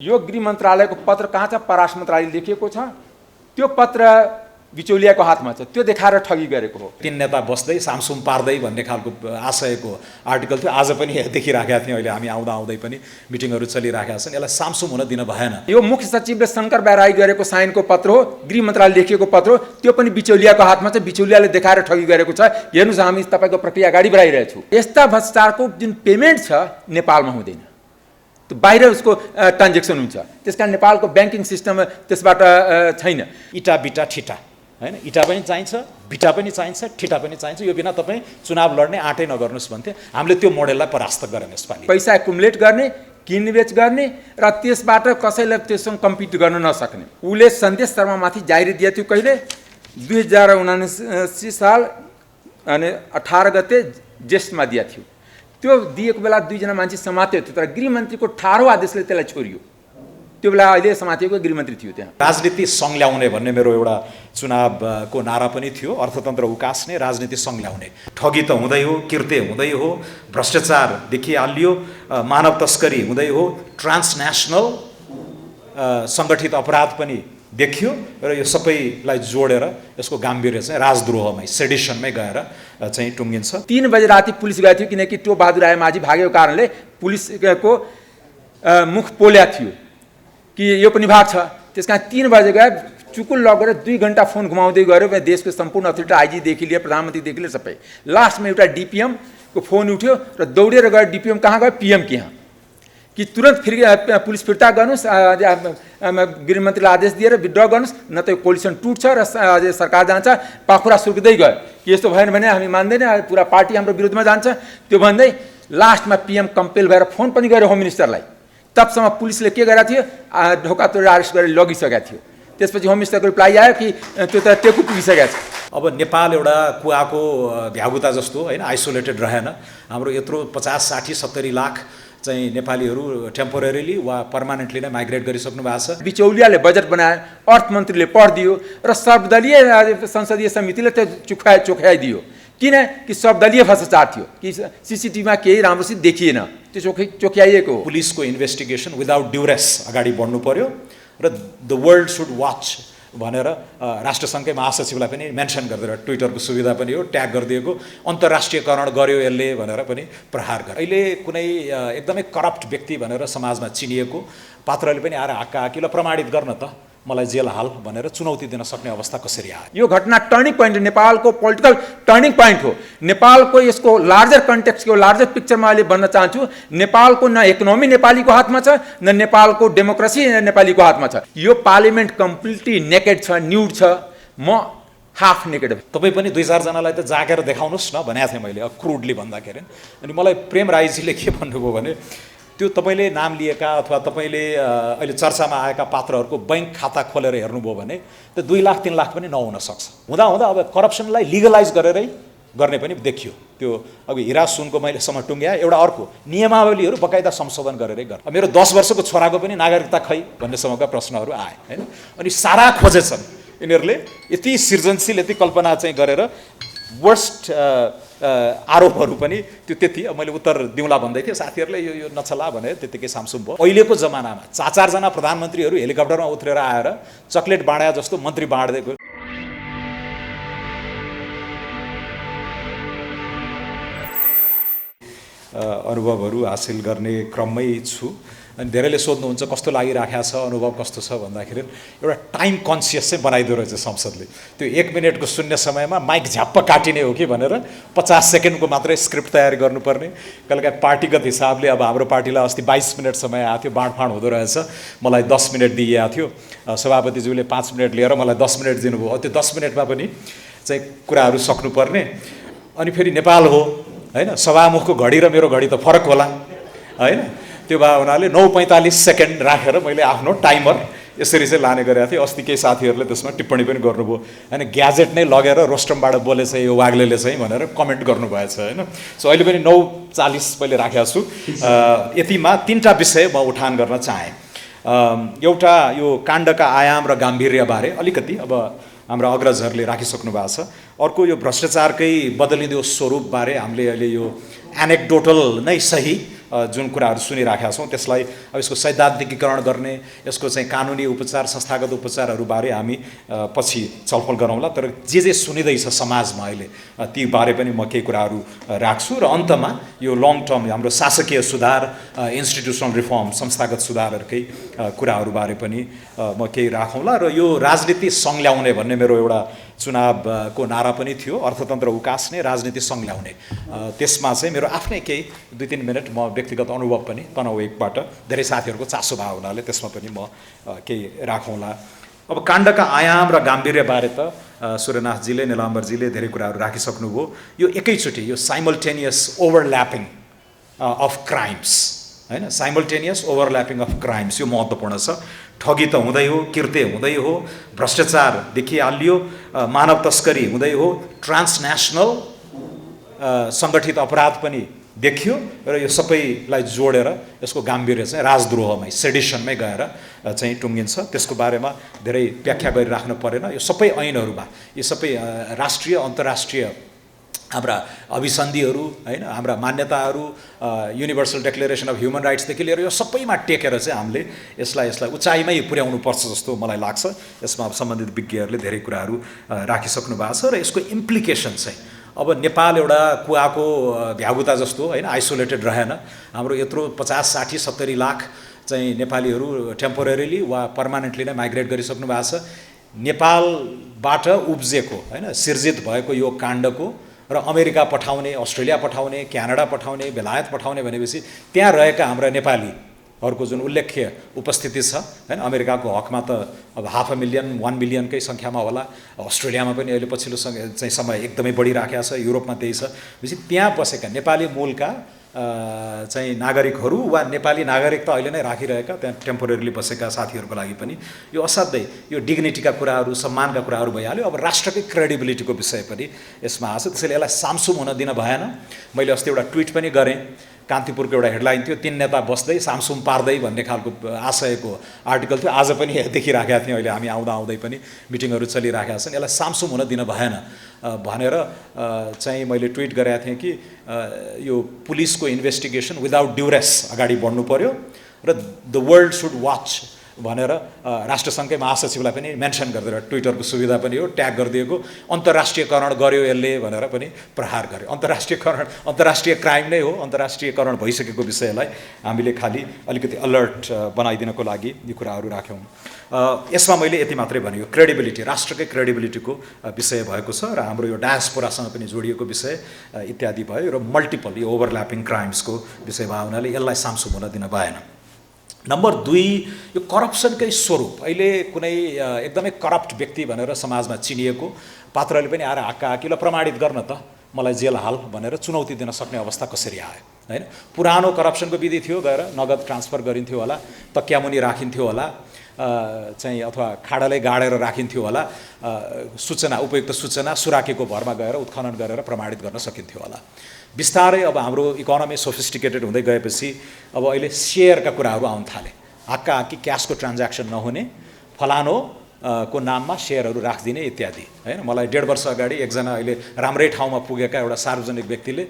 यो गृह मन्त्रालयको पत्र कहाँ छ? परराष्ट्र मन्त्रालयले लेखिएको छ। त्यो पत्र बिचौलियाको हातमा छ। त्यो देखाएर ठगी गरेको हो। तीन नेता बस्दै सामसुम पार्दै भन्ने खालको आशयको आर्टिकल थियो। आज पनि देखिराखेका थियौँ। अहिले हामी आउँदा आउँदै पनि मिटिङहरू चलिराखेका छन्। यसलाई सामसुम हुन दिन भएन। यो मुख्य सचिवले शङ्कर बाराई गरेको साइनको पत्र हो। गृह मन्त्रालयले लेखिएको पत्र हो। त्यो पनि बिचौलियाको हातमा छ। बिचौलियाले देखाएर ठगी गरेको छ। हेर्नुहोस्, हामी तपाईँको प्रक्रिया अगाडि बढाइरहेछौँ। यस्ता भ्रष्टाचारको जुन पेमेन्ट छ नेपालमा हुँदैन। त्यो बाहिर उसको ट्रान्जेक्सन हुन्छ। त्यसकारण नेपालको ब्याङ्किङ सिस्टम त्यसबाट छैन। इटा बिटा ठिटा हैन, इटा पनि चाहिन्छ, बिटा पनि चाहिन्छ, ठिटा पनि चाहिन्छ। यो बिना तपाईँ चुनाव लड्ने आँटै नगर्नुहोस् भन्थे। हामीले त्यो मोडेललाई परास्त गरेन यसपालि। पैसा एकुमुलेट गर्ने, किनबेच गर्ने र त्यसबाट कसैलाई त्यससँग कम्पिट गर्न नसक्ने। उसले सन्देश शर्मामाथि जारी दिएको थियो कहिले? 2079 साल अनि 18 गते जेष्ठमा दिएको थियो। त्यो दिएको बेला दुईजना मान्छे समात्यो थियो, तर गृहमन्त्रीको ठाडो आदेशले त्यसलाई छोडियो। त्यो बेला अहिले समातिएको गृहमन्त्री थियो त्यहाँ। राजनीति सङ्ल्याउने भन्ने मेरो एउटा चुनावको नारा पनि थियो। अर्थतन्त्र उकास्ने, राजनीति सङ्ल्याउने। ठगी त हुँदै हो, किर्ते हुँदै हो, भ्रष्टाचार देखिहालियो, मानव तस्करी हुँदै हो, ट्रान्सनेसनल सङ्गठित अपराध पनि देखियो र यो सबैलाई जोडेर यसको गाम्भीर्य चाहिँ राजद्रोहमै, सेडिसनमै गएर चाहिँ टुङ्गिन्छ। 3 बजे राति पुलिस गएको थियो, किनकि त्यो बहादुर राय माझी भागेको कारणले पुलिसको मुख पोल्या थियो कि यो पनि भाग छ। त्यस कारण 3 बजे गए, चुकुल लगेर 2 घन्टा फोन घुमाउँदै गऱ्यो। देशको सम्पूर्ण अथोरिटी, आइजीदेखि लिएर प्रधानमन्त्रीदेखि लिएर सबै। लास्टमा एउटा डिपिएमको फोन उठ्यो र दौडेर गएर डिपिएम कहाँ गयो? पिएम के यहाँ, कि तुरन्त पुलिस फिर्ता गर्नुहोस्, गृहमन्त्रीलाई आदेश दिएर विड्र गर्नुहोस्, न त कोलिसन टुट्छ र सरकार जान्छ। पाखुरा सुर्किँदै गयो कि यस्तो भएन भने हामी मान्दैन, पुरा पार्टी हाम्रो विरुद्धमा जान्छ। त्यो भन्दै लास्टमा पिएम कम्पेल भएर फोन पनि गर्यो होम मिनिस्टरलाई। तबसम्म पुलिसले के गरेको थियो? ढोका तोडेर अरेस्ट गरेर लगिसकेको थियो। त्यसपछि होम मिनिस्टरको रिप्लाई आयो कि त्यो त टेकु पुगिसकेको छ। अब नेपाल एउटा कुवाको भ्यागुता जस्तो होइन, आइसोलेटेड रहेन। हाम्रो यत्रो 50, 60, 70 लाख चाहिँ नेपालीहरू टेम्पोरेरीली वा पर्मानेन्टली नै माइग्रेट गरिसक्नु भएको छ। बिचौलियाले बजेट बनायो, अर्थमन्त्रीले पढिदियो र सर्वदलीय संसदीय समितिले त्यो चोख्याइदियो। किन कि सर्वदलीय भ्रष्टाचार थियो, कि सीसीटीभीमा केही राम्रोसित देखिएन। त्यो चोख्याइएको हो। पुलिसको इन्भेस्टिगेसन विदाउट ड्युरेस अगाडि बढ्नु पर्यो र द वर्ल्ड सुड वाच भनेर राष्ट्रसङ्घकै महासचिवलाई पनि मेन्सन गरिदिएर ट्विटरको सुविधा पनि हो, ट्याग गरिदिएको। अन्तर्राष्ट्रियकरण गर्यो यसले भनेर पनि प्रहार गर्यो। अहिले कुनै एकदमै करप्ट व्यक्ति भनेर समाजमा चिनिएको पात्रले पनि आएर हाक्का हाकीलाई प्रमाणित गर्न त मलाई जेल हाल भनेर चुनौती दिन सक्ने अवस्था कसरी आयो? यो घटना टर्निङ पोइन्ट हो, नेपालको पोलिटिकल टर्निङ पोइन्ट हो। नेपालको यसको लार्जर कन्टेक्स्टको लार्जर पिक्चरमा अहिले भन्न चाहन्छु, नेपालको न इकोनोमी नेपालीको हातमा छ, न नेपालको डेमोक्रेसी नेपालीको हातमा छ। यो पार्लिमेन्ट कम्प्लिटली नेकेड छ, न्युड छ। म हाफ नेकेड। तपाईँ पनि 2-4 जनालाई त जागेर देखाउनुहोस् न भनेको थिएँ मैले क्रुडली भन्दाखेरि। अनि मलाई प्रेम राईजीले के भन्नुभयो भने त्यो तपाईँले नाम लिएका अथवा तपाईँले अहिले चर्चामा आएका पात्रहरूको बैङ्क खाता खोलेर हेर्नुभयो भने त्यो 2 लाख 3 लाख पनि नहुन सक्छ। हुँदा अब करप्सनलाई लिगलाइज गरेरै गर्ने पनि देखियो। त्यो अब हिरा सुनको मैले सम्म टुङ्ग्याएँ। एउटा अर्को नियमावलीहरू बकाइदा संशोधन गरेरै गर। मेरो 10 वर्षको छोराको पनि नागरिकता खै भन्नेसम्मका प्रश्नहरू आए होइन। अनि सारा खोजेछन् यिनीहरूले, यति सृजनशील, यति कल्पना चाहिँ गरेर वर्स्ट आरोपहरू पनि त्यो त्यति। अब मैले उत्तर दिउँला भन्दै थिएँ, साथीहरूले यो नचला भने त्यतिकै सामसुम भयो। अहिलेको जमानामा 4 जना प्रधानमन्त्रीहरू हेलिकप्टरमा उत्रेर आएर चक्लेट बाँडा जस्तो मन्त्री बाँड्दै अनुभवहरू हासिल गर्ने क्रममै छु। अनि धेरैले सोध्नुहुन्छ कस्तो लागिराखेको छ, अनुभव कस्तो छ भन्दाखेरि एउटा टाइम कन्सियस चाहिँ बनाइदियो रहेछ संसदले। त्यो 1 मिनटको शून्य समयमा माइक झ्याप्प काटिने हो कि भनेर 50 सेकेन्डको मात्रै स्क्रिप्ट तयारी गर्नुपर्ने। कहिलेकाहीँ पार्टीगत हिसाबले अब हाम्रो पार्टीलाई अस्ति 22 मिनट समय आएको थियो, बाँडफाँड हुँदो रहेछ। मलाई 10 मिनट दिइएको थियो, सभापतिज्यूले 5 मिनट लिएर मलाई 10 मिनट दिनुभयो। त्यो 10 मिनटमा पनि चाहिँ कुराहरू सक्नुपर्ने। अनि फेरि नेपाल हो होइन, सभामुखको घडी र मेरो घडी त फरक होला होइन। त्यो भए हुनाले 9:45 सेकेन्ड राखेर मैले आफ्नो टाइमर यसरी चाहिँ लाने गरेको थिएँ। अस्ति केही साथीहरूले त्यसमा टिप्पणी पनि गर्नुभयो होइन, ग्याजेट नै लगेर रोस्टमबाट बोलेछ यो वाग्लेले चाहिँ भनेर कमेन्ट गर्नुभएछ होइन। सो अहिले पनि 9:40 मैले राखेको छु। यतिमा 3टा विषय म उठान गर्न चाहेँ। एउटा यो काण्डका आयाम र गाम्भीर्यबारे अलिकति अब हाम्रा अग्रजहरूले राखिसक्नु भएको छ। अर्को यो भ्रष्टाचारकै बदलिँदो स्वरूपबारे हामीले अहिले यो एनेक्डोटल नै सही जुन कुराहरू सुनिराखेका छौँ त्यसलाई अब यसको सैद्धान्तिकीकरण गर्ने, यसको चाहिँ कानुनी उपचार, संस्थागत उपचारहरूबारे हामी पछि छलफल गरौँला। तर जे सुनिँदैछ समाजमा अहिले ती बारे पनि म केही कुराहरू राख्छु र अन्तमा यो लङ टर्म हाम्रो शासकीय सुधार, इन्स्टिट्युसनल रिफर्म, संस्थागत सुधारहरूकै कुराहरूबारे पनि म केही राखौँला। र यो राजनीति सङ्घ ल्याउने भन्ने मेरो एउटा चुनावको नारा पनि थियो, अर्थतन्त्र उकास्ने, राजनीति सङ्घ ल्याउने। त्यसमा चाहिँ मेरो आफ्नै केही 2-3 मिनट म व्यक्तिगत अनुभव पनि तनहु 1बाट धेरै साथीहरूको चासो भयो हुनाले त्यसमा पनि म केही राखौँला। अब काण्डका आयाम र गाम्भीर्यबारे त सूर्यनाथजीले, निलाम्बरजीले धेरै कुराहरू राखिसक्नुभयो। यो एकैचोटि यो साइमल्टेनियस ओभरल्यापिङ अफ क्राइम्स, हैन, साइमल्टेनियस ओभरल्यापिङ अफ क्राइम्स, यो महत्त्वपूर्ण छ। ठगी त हुँदै हो, कृत्य हुँदै हो, भ्रष्टाचार देखिहालियो, मानव तस्करी हुँदै हो, ट्रान्सनेसनल सङ्गठित अपराध पनि देखियो र यो सबैलाई जोडेर यसको गाम्भीर्य चाहिँ राजद्रोहमै, सेडिसनमै गएर चाहिँ टुङ्गिन्छ। त्यसको बारेमा धेरै व्याख्या गरिराख्नु परेन। यो सबै ऐनहरूमा, यो सबै राष्ट्रिय अन्तर्राष्ट्रिय हाम्रा अभिसन्धिहरू, हैन, हाम्रा मान्यताहरू, युनिभर्सल डेक्लेरेसन अफ ह्युमन राइट्सदेखि लिएर यो सबैमा टेकेर चाहिँ हामीले यसलाई उचाइमै पुर्याउनु पर्छ जस्तो मलाई लाग्छ। यसमा सम्बन्धित विज्ञहरूले धेरै कुराहरू राखिसक्नु भएको छ र यसको इम्प्लिकेसन चाहिँ अब नेपाल एउटा कुवाको भ्यागुता जस्तो, हैन, आइसोलेटेड रहेन। हाम्रो यत्रो 50-60-70 लाख चाहिँ नेपालीहरू टेम्पोरेरीली वा पर्मानेन्टली नै माइग्रेट गरिसक्नु भएको छ। नेपालबाट उब्जेको, हैन, सिर्जित भएको यो काण्डको र अमेरिका पठाउने, अस्ट्रेलिया पठाउने, क्यानाडा पठाउने, बेलायत पठाउने भनेपछि त्यहाँ रहेका हाम्रा नेपालीहरूको जुन उल्लेख्य उपस्थिति छ, हैन, अमेरिकाको हकमा त अब 500,000 1 मिलियनकै सङ्ख्यामा होला। अस्ट्रेलियामा पनि अहिले पछिल्लो चाहिँ समय एकदमै बढिराखेको छ, युरोपमा त्यही छ। भनेपछि त्यहाँ बसेका नेपाली मूलका चाहिँ नागरिकहरू वा नेपाली नागरिकता अहिले नै राखिरहेका त्यहाँ टेम्पोरेरीली बसेका साथीहरूको लागि पनि यो असाध्यै यो डिग्निटीका कुराहरू, सम्मानका कुराहरू भइहाल्यो। अब राष्ट्रकै क्रेडिबिलिटीको विषय पनि यसमा आछ, त्यसैले यसलाई सामसुम हुन दिन भएन। मैले अस्ति एउटा ट्विट पनि गरेँ, कान्तिपुरको एउटा हेडलाइन थियो, 3 नेता बस्दै सामसुम पार्दै भन्ने खालको आशयको आर्टिकल थियो। आज पनि देखिराखेका थियौँ, अहिले हामी आउँदै पनि मिटिङहरू चलिराखेका छन्। यसलाई सामसुम हुन दिन भएन भनेर चाहिँ मैले ट्विट गरेका थिएँ कि यो पुलिसको इन्भेस्टिगेसन विदाउट ड्युरेस अगाडि बढ्नु पर्यो र द वर्ल्ड सुड वाच भनेर राष्ट्रसङ्घकै महासचिवलाई पनि मेन्सन गरिदिएर ट्विटरको सुविधा पनि हो, ट्याग गरिदिएको। अन्तर्राष्ट्रियकरण गर्यो यसले भनेर पनि प्रहार गर्यो। अन्तर्राष्ट्रिय क्राइम नै हो, अन्तर्राष्ट्रियकरण भइसकेको विषयलाई हामीले खालि अलिकति अलर्ट बनाइदिनको लागि यी कुराहरू राख्यौँ। यसमा मैले यति मात्रै भने, यो क्रेडिबिलिटी, राष्ट्रकै क्रेडिबिलिटीको विषय भएको छ र हाम्रो यो डायस्पोरासँग पनि जोडिएको विषय इत्यादि भयो र मल्टिपल यो ओभरल्यापिङ क्राइम्सको विषय भयो हुनाले यसलाई सामसुम हुन दिन भएन। नम्बर 2, यो करप्सनकै स्वरूप। अहिले कुनै एकदमै करप्ट व्यक्ति भनेर समाजमा चिनिएको पात्रले पनि आएर हाक्काहाकीलाई प्रमाणित गर्न त मलाई जेल हाल भनेर चुनौती दिन सक्ने अवस्था कसरी आयो, हैन? पुरानो करप्सनको विधि थियो, गएर नगद ट्रान्सफर गरिन्थ्यो होला, तक्यामुनि राखिन्थ्यो होला, चाहिँ अथवा खाडाले गाडेर राखिन्थ्यो होला, सूचना, उपयुक्त सूचना सुराकीको भरमा गएर उत्खनन गरेर प्रमाणित गर्न सकिन्थ्यो होला। बिस्तारै अब हाम्रो इकोनोमी सोफिस्टिकेटेड हुँदै गएपछि अब अहिले सेयरका कुराहरू आउन थाले। हाक्काहाक्की क्यासको ट्रान्ज्याक्सन नहुने, फलानो को नाममा सेयरहरू राखिदिने इत्यादि, हैन? मलाई 1.5 वर्ष अगाडि एकजना अहिले राम्रै ठाउँमा पुगेका एउटा सार्वजनिक व्यक्तिले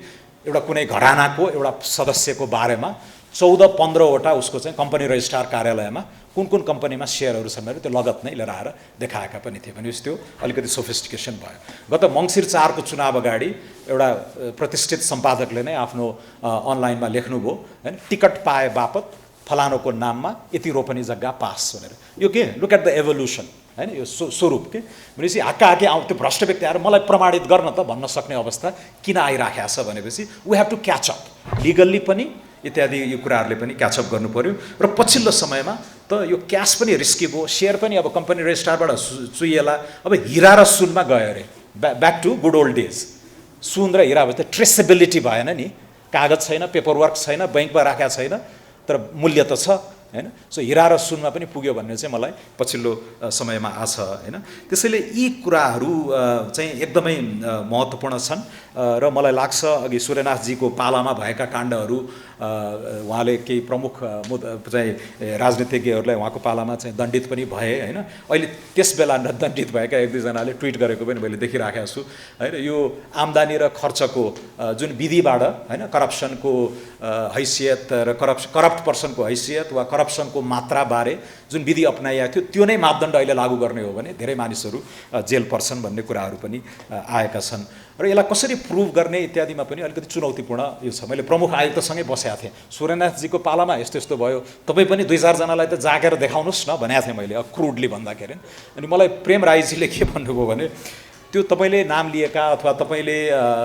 एउटा कुनै घरानाको एउटा सदस्यको बारेमा 14-15वटा उसको चाहिँ कम्पनी रजिस्ट्रार कार्यालयमा कुन कम्पनीमा सेयरहरू छन् भनेर त्यो लगत नै लिएर आएर देखाएका पनि थिए। भनेपछि त्यो अलिकति सोफिस्टिकेसन भयो। गत मङ्सिर 4को चुनाव अगाडि एउटा प्रतिष्ठित सम्पादकले नै आफ्नो अनलाइनमा लेख्नुभयो, हैन, टिकट पाए बापत फलानोको नाममा यति रोपनी जग्गा पास भनेर। यो के, लुक एट द एभोल्युसन, हैन, यो स्वरूप के भनेपछि हाक्काहाकी त्यो भ्रष्ट व्यक्ति आएर मलाई प्रमाणित गर्न त भन्न सक्ने अवस्था किन आइराखेको छ भनेपछि we have to catch up legally पनि इत्यादि यो कुराहरूले पनि क्याचअप गर्नु पर्यो। र पछिल्लो समयमा त यो क्यास पनि रिस्की भयो, सेयर पनि अब कम्पनी रजिस्ट्रारबाट चुइएला। अब हिरा र सुनमा गयो अरे, back to good old days. सुन र हिरा भयो त ट्रेसेबिलिटी भएन नि, कागज छैन, पेपरवर्क छैन, ब्याङ्कमा राखेको छैन, तर मूल्य त छ, हैन? सो हिरा र सुनमा पनि पुग्यो भन्ने चाहिँ मलाई पछिल्लो समयमा आछ, हैन? त्यसैले यी कुराहरू चाहिँ एकदमै महत्त्वपूर्ण छन् र मलाई लाग्छ अघि सूर्यनाथजीको पालामा भएका काण्डहरू उहाँले केही प्रमुख चाहिँ राजनीतिज्ञहरूलाई उहाँको पालामा चाहिँ दण्डित पनि भए होइन। अहिले त्यस बेला दण्डित भएका एक दुईजनाले ट्विट गरेको पनि मैले देखिराखेको छु होइन। यो आम्दानी र खर्चको जुन विधिबाट होइन करप्सनको हैसियत र करप्ट पर्सनको हैसियत वा करप्सनको मात्राबारे जुन विधि अपनाइएको थियो त्यो नै मापदण्ड अहिले लागू गर्ने हो भने धेरै मानिसहरू जेल पर्छन् भन्ने कुराहरू पनि आएका छन् र यसलाई कसरी प्रुभ गर्ने इत्यादिमा पनि अलिकति चुनौतीपूर्ण यो छ। मैले प्रमुख आयुक्तसँगै बसेको थिएँ, सूर्यनाथजीको पालामा यस्तो यस्तो भयो, तपाईँ पनि 2-4जनालाई त जागेर देखाउनुहोस् न भनेको थिएँ मैले क्रुडली भन्दाखेरि। अनि मलाई प्रेम राईजीले के भन्नुभयो भने त्यो तपाईँले नाम लिएका अथवा तपाईँले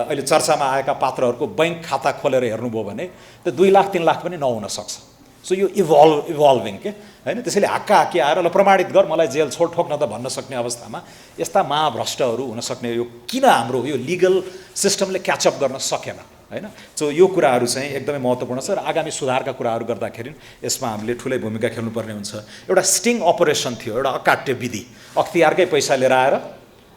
अहिले चर्चामा आएका पात्रहरूको बैंक खाता खोलेर हेर्नुभयो भने त्यो 2 लाख 3 लाख पनि नहुन सक्छ। सो यो इभल्भिङ के होइन। त्यसैले हाक्का हाक्की आएर ल प्रमाणित गर मलाई जेल छोड ठोक्न त भन्न सक्ने अवस्थामा यस्ता महाभ्रष्टहरू हुन सक्ने यो किन हाम्रो यो लिगल सिस्टमले क्याचअप गर्न सकेन होइन। सो यो कुराहरू चाहिँ एकदमै महत्त्वपूर्ण छ र आगामी सुधारका कुराहरू गर्दाखेरि यसमा हामीले ठुलै भूमिका खेल्नुपर्ने हुन्छ। एउटा स्टिङ अपरेसन थियो, एउटा अकाट्य विधि, अख्तियारकै पैसा लिएर आएर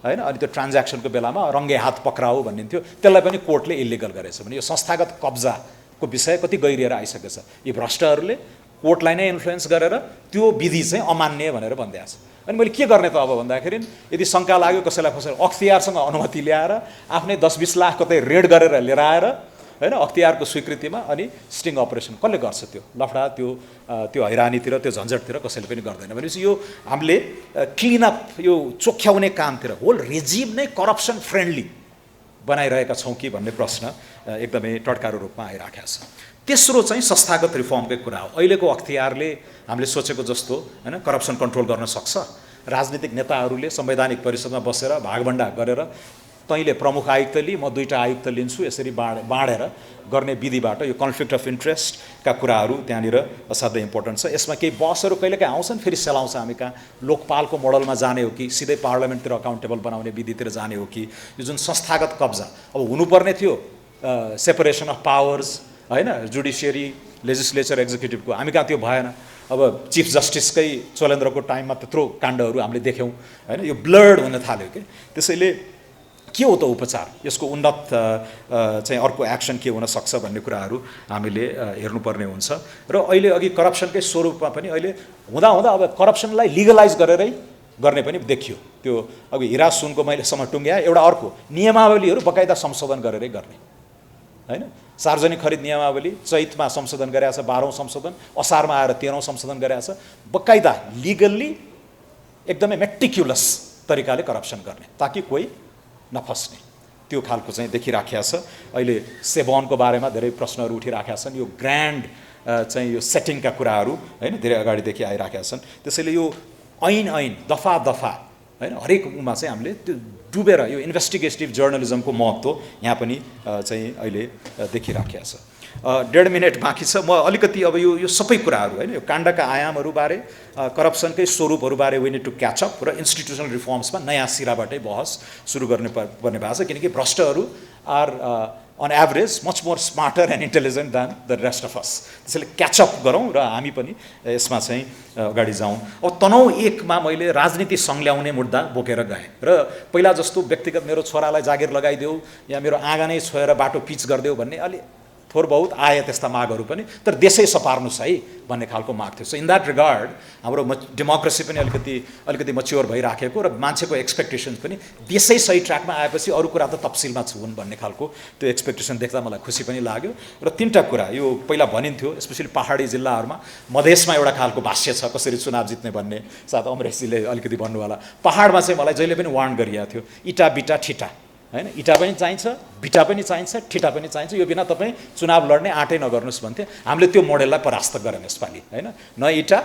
होइन अनि त्यो ट्रान्ज्याक्सनको बेलामा रङ्गे हात पक्राउ भनिन्थ्यो, त्यसलाई पनि कोर्टले इलिगल गरेछ भने यो संस्थागत कब्जाको विषय कति गहिरिएर आइसकेको छ। यी भ्रष्टहरूले कोर्टलाई नै इन्फ्लुएन्स गरेर त्यो विधि चाहिँ अमान्य भनेर भनिदिएको छ। अनि मैले के गर्ने त अब भन्दाखेरि यदि शङ्का लाग्यो कसैलाई अख्तियारसँग अनुमति ल्याएर आफ्नै 10-20 लाख कतै ऋण गरेर लिएर आएर होइन अख्तियारको स्वीकृतिमा अनि स्टिङ अपरेसन कसले गर्छ? त्यो लफडा त्यो हैरानीतिर त्यो झन्झटतिर कसैले पनि गर्दैन। भनेपछि यो हामीले क्लिनअप यो चोख्याउने कामतिर होल रेजिम नै करप्सन फ्रेन्डली बनाइरहेका छौँ कि भन्ने प्रश्न एकदमै टड्कारो रूपमा आइराखेको छ। तेस्रो चाहिँ संस्थागत रिफर्मकै कुरा हो। अहिलेको अख्तियारले हामीले सोचेको जस्तो होइन करप्सन कन्ट्रोल गर्न सक्छ? राजनीतिक नेताहरूले संवैधानिक परिषदमा बसेर भागभण्डा गरेर तैँले प्रमुख आयुक्त लि म 2टा आयुक्त लिन्छु यसरी बाँडेर गर्ने विधिबाट यो कन्फ्लिक्ट अफ इन्ट्रेस्टका कुराहरू त्यहाँनिर असाध्यै इम्पोर्टेन्ट छ। यसमा केही बसहरू कहिलेकाहीँ आउँछन् फेरि सेलाउँछ हामी कहाँ, लोकपालको मोडलमा जाने हो कि सिधै पार्लियामेन्टतिर अकाउन्टेबल बनाउने विधितिर जाने हो कि यो जुन संस्थागत कब्जा अब हुनुपर्ने थियो सेपरेसन अफ पावर्स होइन जुडिसियरी लेजिस्लेचर एक्जिक्युटिभको, हामी कहाँ त्यो भएन। अब चिफ जस्टिसकै चोलेन्द्रको टाइममा त्यत्रो काण्डहरू हामीले देख्यौँ होइन। यो ब्लड हुन थाल्यो कि त्यसैले के हो त उपचार, यसको उन्नत चाहिँ अर्को एक्सन के हुन सक्छ भन्ने कुराहरू हामीले हेर्नुपर्ने हुन्छ। र अहिले अघि करप्सनकै स्वरूपमा पनि अहिले हुँदा अब करप्सनलाई लिगलाइज गरेरै गर्ने पनि देखियो। त्यो अघि हिरा सुनको मैले टुङ्ग्याएँ, एउटा अर्को नियमावलीहरू बकाइदा संशोधन गरेरै गर्ने होइन। सार्वजनिक खरिद नियमावली चैतमा संशोधन गरेको छ, 12औं संशोधन, असारमा आएर 13औं संशोधन गरेको छ। बकाइदा लिगल्ली एकदमै मेटिक्युलस तरिकाले करप्सन गर्ने ताकि कोही नफस्ने त्यो खालको चाहिँ देखिराखेको छ। अहिले सेभोनको बारेमा धेरै प्रश्नहरू उठिराखेका छन्। यो ग्रान्ड चाहिँ यो सेटिङका कुराहरू होइन धेरै अगाडिदेखि आइराखेका छन्। त्यसैले यो ऐन दफा होइन हरेकमा चाहिँ हामीले त्यो डुबेर यो इन्भेस्टिगेटिभ जर्नलिजमको महत्त्व यहाँ पनि चाहिँ अहिले देखिराखेको छ। 1.5 मिनट बाँकी छ। म अलिकति अब यो सबै कुराहरू होइन यो काण्डका आयामहरूबारे करप्सनकै स्वरूपहरूबारे वी निड टु क्याचअप र इन्स्टिट्युसनल रिफर्म्समा नयाँ सिराबाटै बहस सुरु पर्ने भएको छ। किनकि भ्रष्टहरू are on average much more smarter and intelligent than the rest of us. त्यसैले क्याचअप गरौँ र हामी पनि यसमा चाहिँ अगाडि जाउँ। अब तनहुँ 1मा मैले राजनीति सङ्ल्याउने मुद्दा बोकेर गएँ र पहिला जस्तो व्यक्तिगत मेरो छोरालाई जागिर लगाइदेऊ या मेरो आँगनै छोएर बाटो पिच गरिदेऊ भन्ने अलि थोर बहुत आए त्यस्ता मागहरू पनि, तर देशै सपार्नुहोस् है भन्ने खालको माग थियो। सो इन द्याट रिगार्ड हाम्रो डेमोक्रेसी पनि अलिकति मच्योर भइराखेको र मान्छेको एक्सपेक्टेसन्स पनि देशै सही ट्र्याकमा आएपछि अरू कुरा त तफसिलमा छुन् भन्ने खालको त्यो एक्सपेक्टेसन देख्दा मलाई खुसी पनि लाग्यो। र 3टा कुरा यो पहिला भनिन्थ्यो स्पेसली पहाडी जिल्लाहरूमा मधेसमा एउटा खालको भाष्य छ कसरी चुनाव जित्ने भन्ने, साथ अमरेशजीले अलिकति भन्नुभयो। पहाडमा चाहिँ मलाई जहिले पनि वार्न गरिएको थियो इटा बिटा ठिटा होइन, इटा पनि चाहिन्छ बिटा पनि चाहिन्छ ठिटा पनि चाहिन्छ, यो बिना तपाईँ चुनाव लड्ने आँटै नगर्नुहोस् भन्थे। हामीले त्यो मोडेललाई परास्त गऱ्यौँ यसपालि होइन, न इटा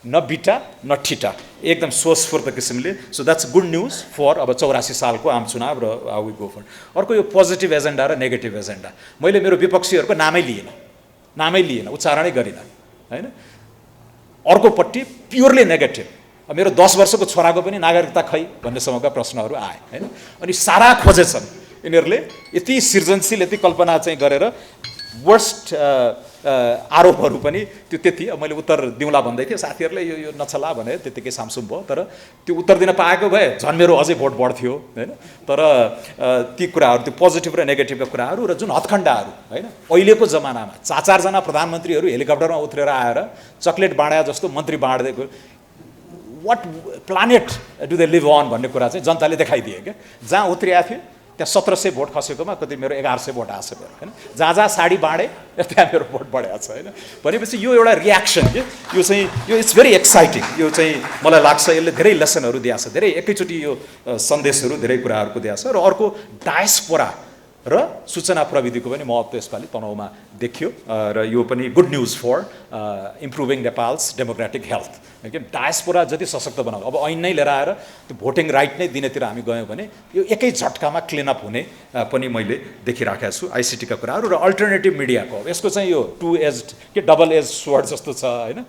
न बिटा न ठिटा, एकदम सोचस्फूर्त किसिमले। So that's good news for अब 84 सालको आम चुनाव र हाउ वी गो फर। अर्को यो पोजिटिभ एजेन्डा र नेगेटिभ एजेन्डा, मैले मेरो विपक्षीहरूको नामै लिएन उच्चारणै गरिनँ होइन। अर्कोपट्टि प्योरली नेगेटिभ, मेरो 10 वर्षको छोराको पनि नागरिकता खै भन्नेसम्मका प्रश्नहरू आए होइन। अनि सारा खोजेछन् यिनीहरूले, यति सृजनशील यति कल्पना चाहिँ गरेर वर्स्ट आरोपहरू पनि त्यो त्यति मैले उत्तर दिउँला भन्दै थिएँ, साथीहरूले यो नचला भने त्यतिकै सामसुम भयो। तर त्यो उत्तर दिन पाएको भए झन् मेरो अझै भोट बढ्थ्यो होइन। तर ती कुराहरू, त्यो पोजिटिभ र नेगेटिभका कुराहरू र जुन हत्खण्डाहरू होइन, अहिलेको जमानामा 4-4 जना प्रधानमन्त्रीहरू हेलिकप्टरमा उत्रेर आएर चक्लेट बाँडा जस्तो मन्त्री बाँड्दैको what planet do they live on भन्ने कुरा चाहिँ जनताले देखाइदिए क्या। जहाँ उत्रिएको थियो त्यहाँ 1700 भोट खसेकोमा कति मेरो 1100 भोट आएको छ मेरो होइन। जहाँ जहाँ साडी बाँडे त्यहाँ मेरो भोट बढेको छ होइन। भनेपछि यो एउटा रियाक्सन के, यो चाहिँ यो इट्स भेरी एक्साइटिङ। यो चाहिँ मलाई लाग्छ यसले धेरै लेसनहरू दिएको छ, धेरै एकैचोटि यो सन्देशहरू धेरै कुराहरूको दिएको छ। र अर्को डायस्पोरा र सूचना प्रविधिको पनि महत्त्व यसपालि तनहुँमा देखियो र यो पनि good news for improving Nepal's democratic health. कि डायस्पोरा जति सशक्त बनाउँछ, अब ऐन नै लिएर आएर त्यो भोटिङ राइट नै दिनेतिर हामी गयौँ भने यो एकै झट्कामा क्लिनअप हुने पनि मैले देखिराखेको छु आइसिटीका कुराहरू। र अल्टरनेटिभ मिडियाको यसको चाहिँ यो टु एज्ड के डबल एज स्वर्ड जस्तो छ होइन।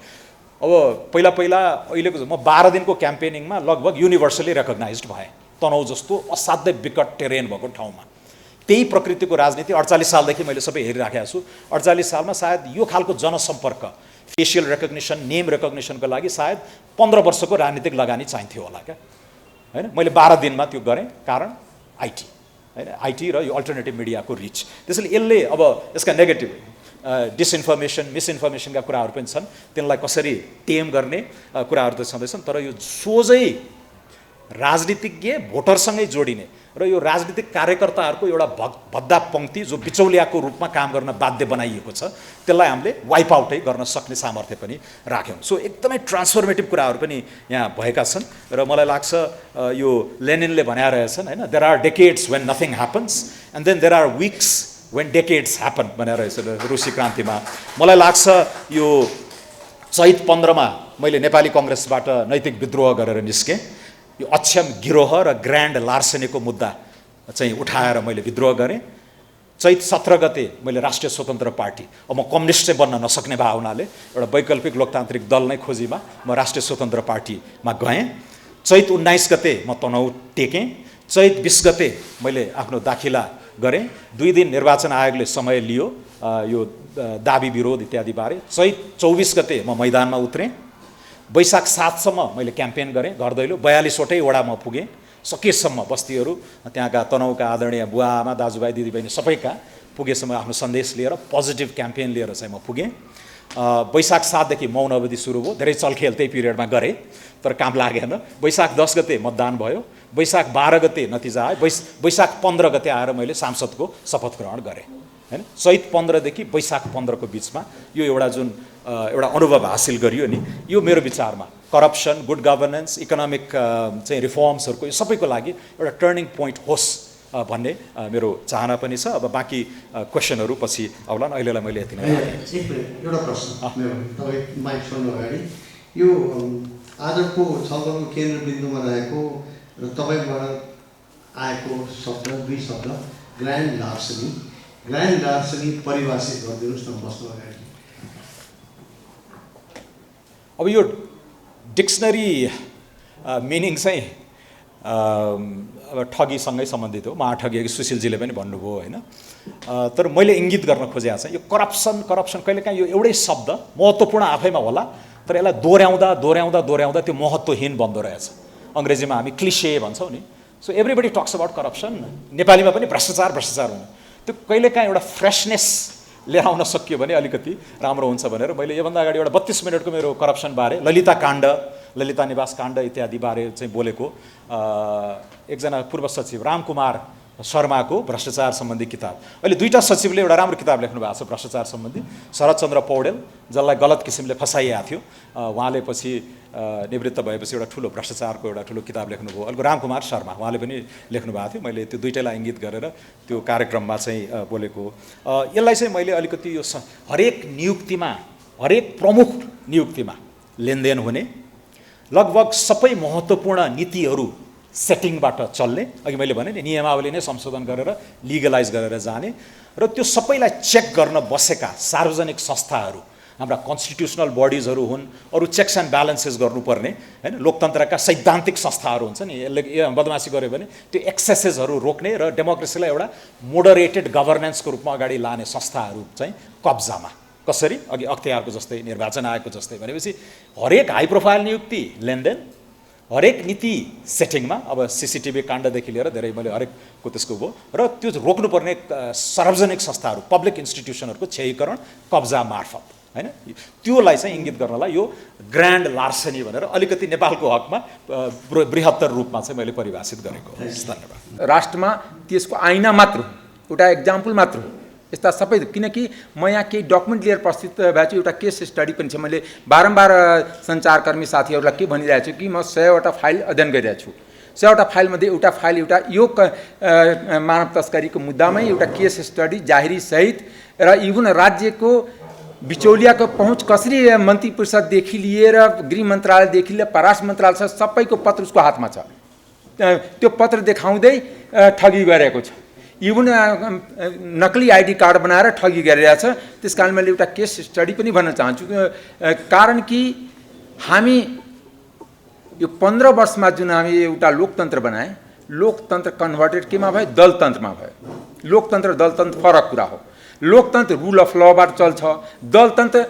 अब पहिला अहिलेको म 12 दिनको क्याम्पेनिङमा लगभग युनिभर्सली रेकग्नाइज्ड भएँ तनहुँ जस्तो असाध्यै विकट टेरेन भएको ठाउँमा। त्यही प्रकृतिको राजनीति 48 सालदेखि मैले सबै हेरिराखेको छु। 48 सालमा सायद यो खालको जनसम्पर्क, फेसियल रेकग्निसन, नेम रेकग्निसनको लागि सायद 15 वर्षको राजनीतिक लगानी चाहिन्थ्यो होला क्या होइन। मैले 12 दिनमा त्यो गरेँ, कारण आइटी होइन, आइटी र यो अल्टरनेटिभ मिडियाको रिच। त्यसैले यसले अब यसका नेगेटिभ डिसइन्फर्मेसन, मिसइन्फर्मेसनका कुराहरू पनि छन्, तिनलाई कसरी टेम गर्ने कुराहरू त छँदैछन्। तर यो सोझै राजनीतिज्ञ भोटरसँगै जोडिने र यो राजनीतिक कार्यकर्ताहरूको एउटा भद्दा पङ्क्ति जो बिचौलियाको रूपमा काम गर्न बाध्य बनाइएको छ, त्यसलाई हामीले वाइप आउटै गर्न सक्ने सामर्थ्य पनि राख्यौँ। सो एकदमै ट्रान्सफर्मेटिभ कुराहरू पनि यहाँ भएका छन्। र मलाई लाग्छ यो लेनिनले भनेर रहेछन् होइन, there are decades when nothing happens and then there are weeks when decades happen भनेर रहेछ रुसी क्रान्तिमा। मलाई लाग्छ यो चैत 15मा मैले नेपाली कङ्ग्रेसबाट नैतिक विद्रोह गरेर निस्केँ। यो अक्षम गिरोह र ग्रान्ड लार्सेनीको मुद्दा चाहिँ उठाएर मैले विद्रोह गरेँ। चैत 17 गते मैले राष्ट्रिय स्वतन्त्र पार्टी, अब म कम्युनिस्ट चाहिँ बन्न नसक्ने भए हुनाले एउटा वैकल्पिक लोकतान्त्रिक दल नै खोजीमा म राष्ट्रिय स्वतन्त्र पार्टीमा गएँ। चैत 19 गते म तनहुँ टेकेँ। चैत 20 गते मैले आफ्नो दाखिला गरेँ। 2 दिन निर्वाचन आयोगले समय लियो यो दाबी विरोध इत्यादि बारे। चैत 24 गते म मैदानमा उत्रेँ। वैशाख 7सम्म मैले क्याम्पेन गरेँ घर दैलो। 42वटै वडामा पुगेँ, सकेसम्म बस्तीहरू त्यहाँका तनहुँका आदरणीय बुवा आमा दाजुभाइ दिदीबहिनी सबैका पुगेसम्म आफ्नो सन्देश लिएर पोजिटिभ क्याम्पेन लिएर चाहिँ म पुगेँ। वैशाख 7देखि मौन अवधि सुरु भयो। धेरै चलखेल त्यही पिरियडमा गरेँ तर काम लागेन। वैशाख 10 गते मतदान भयो। वैशाख 12 गते नतिजा आयो। वैशाख 15 गते आएर मैले सांसदको शपथ ग्रहण गरेँ होइन। चैत 15देखि वैशाख 15को बिचमा यो एउटा जुन एउटा अनुभव हासिल गरियो नि, यो मेरो विचारमा करप्सन, गुड गभर्नेन्स, इकोनोमिक चाहिँ रिफर्म्सहरूको यो सबैको लागि एउटा टर्निङ पोइन्ट होस् भन्ने मेरो चाहना पनि छ। अब बाँकी क्वेसनहरू पछि आउलान्, अहिलेलाई मैले यति नै। एउटा प्रश्न मेरो तपाईँ माइक छोड्नु अगाडि, यो आजको छलफलको केन्द्रबिन्दुमा रहेको र तपाईँबाट आएको शब्द, 2 शब्द ग्रान्ड लार्सनी, ग्रान्ड लार्सनी परिभाषित गरिदिनुहोस् न बस्नु अगाडि। अब यो डिक्सनरी मिनिङ चाहिँ अब ठगीसँगै सम्बन्धित हो। महाठगी सुशीलजीले पनि भन्नुभयो होइन। तर मैले इङ्गित गर्न खोजेको चाहिँ यो करप्सन कहिलेकाहीँ यो एउटै शब्द महत्त्वपूर्ण आफैमा होला, तर यसलाई दोहोऱ्याउँदा त्यो महत्त्वहीन बन्दो रहेछ। अङ्ग्रेजीमा हामी क्लिसे भन्छौँ नि। So everybody talks about corruption, नेपालीमा पनि भ्रष्टाचार हुने, त्यो कहिलेकाहीँ एउटा फ्रेसनेस लिएर आउन सकियो भने अलिकति राम्रो हुन्छ भनेर मैले योभन्दा अगाडि एउटा 32 मिनटको मेरो करप्सन बारे, ललिता काण्ड, ललिता निवास काण्ड इत्यादि बारे चाहिँ बोलेको एकजना पूर्व सचिव रामकुमार शर्माको भ्रष्टाचार सम्बन्धी किताब। अहिले 2टा सचिवले एउटा राम्रो किताब लेख्नु भएको छ भ्रष्टाचार सम्बन्धी। शरदचन्द्र पौडेल जसलाई गलत किसिमले फसाइएको थियो, उहाँले पछि निवृत्त भएपछि एउटा ठुलो भ्रष्टाचारको एउटा ठुलो किताब लेख्नुभयो। अर्को रामकुमार शर्मा, उहाँले पनि लेख्नु भएको थियो। मैले त्यो दुईटैलाई इङ्गित गरेर त्यो कार्यक्रममा चाहिँ बोलेको। यसलाई चाहिँ मैले अलिकति यो हरेक नियुक्तिमा, हरेक प्रमुख नियुक्तिमा लेनदेन हुने, लगभग सबै महत्त्वपूर्ण नीतिहरू सेटिङबाट चल्ने, अघि मैले भने नि नियमावली नै संशोधन गरेर लिगलाइज गरेर जाने, र त्यो सबैलाई चेक गर्न बसेका सार्वजनिक संस्थाहरू, हाम्रा कन्स्टिट्युसनल बडिजहरू हुन्, अरू चेक्स एन्ड ब्यालेन्सेस गर्नुपर्ने होइन, लोकतन्त्रका सैद्धान्तिक संस्थाहरू हुन्छ नि, यसले बदमासी गर्यो भने त्यो एक्सेसेसहरू रोक्ने र डेमोक्रेसीलाई एउटा मोडरेटेड गभर्नेन्सको रूपमा अगाडि लाने संस्थाहरू चाहिँ कब्जामा कसरी अघि अख्तियारको जस्तै निर्वाचन आयोगको जस्तै भनेपछि हरेक हाई प्रोफाइल नियुक्ति लेनदेन हरेक नीति सेटिङमा अब सीसीटीभी काण्डदेखि लिएर धेरै मैले हरेकको त्यसको भयो र त्यो रोक्नुपर्ने सार्वजनिक संस्थाहरू पब्लिक इन्स्टिट्युसनहरूको क्षयीकरण कब्जा मार्फत हैन त्योलाई चाहिँ इङ्गित गर्नलाई यो ग्रान्ड लार्सनी भनेर अलिकति नेपालको हकमा बृहत्तर रूपमा चाहिँ मैले परिभाषित गरेको हो। धन्यवाद। राष्ट्रमा त्यसको आइना मात्र हो, एउटा एक्जाम्पल मात्र हो यस्ता सबै। किनकि म यहाँ केही डकुमेन्ट लिएर प्रस्तुत भएको छु, एउटा केस स्टडी पनि छ। मैले बारम्बार सञ्चारकर्मी साथीहरूलाई के भनिरहेको छु कि म 100वटा फाइल अध्ययन गरिरहेको छु। 100वटा फाइलमध्ये एउटा फाइल एउटा यो मानव तस्करीको मुद्दामै एउटा केस स्टडी जाहेरी सहित र इभन राज्यको बिचौलियाको पहुँच कसरी मन्त्री परिषददेखि लिएर गृह मन्त्रालयदेखि लिएर परराष्ट्र मन्त्रालय सबैको पत्र उसको हातमा छ। त्यो पत्र देखाउँदै ठगी गरेको छ। इभन नकली आइडी कार्ड बनाएर ठगी गरिरहेछ। त्यस कारण मैले एउटा केस स्टडी पनि भन्न चाहन्छु। कारण कि हामी यो 15 वर्षमा जुन हामी एउटा लोकतन्त्र बनाए, लोकतन्त्र कन्भर्टेड केमा भयो? दलतन्त्रमा भयो। लोकतन्त्र दलतन्त्र फरक कुरा हो। लोकतन्त्र रुल अफ लबाट चल्छ, दलतन्त्र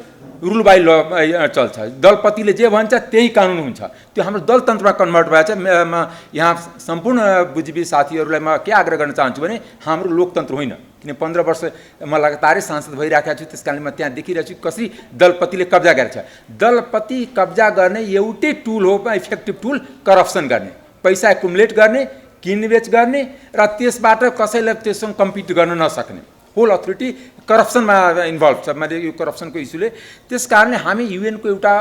रुल बाई ल चल्छ। दलपतिले जे भन्छ त्यही कानुन हुन्छ। त्यो हाम्रो दलतन्त्रमा कन्भर्ट भएको छ। म यहाँ सम्पूर्ण बुद्धिजीवी साथीहरूलाई म के आग्रह गर्न चाहन्छु भने हाम्रो लोकतन्त्र होइन। किन 15 वर्ष म लगातारै सांसद भइरहेको छु, त्यस कारणले म त्यहाँ देखिरहेको छु कसरी दलपतिले कब्जा गरेको छ। दलपति कब्जा गर्ने एउटै टुल हो, इफेक्टिभ टुल, करप्सन गर्ने, पैसा एकुमुलेट गर्ने, किनबेच गर्ने र त्यसबाट कसैलाई त्यससँग कम्पिट गर्न नसक्ने। होल अथोरिटी करप्सनमा इन्भल्भ छ। मैले यो करप्सनको इस्युले त्यस कारणले हामी युएनको एउटा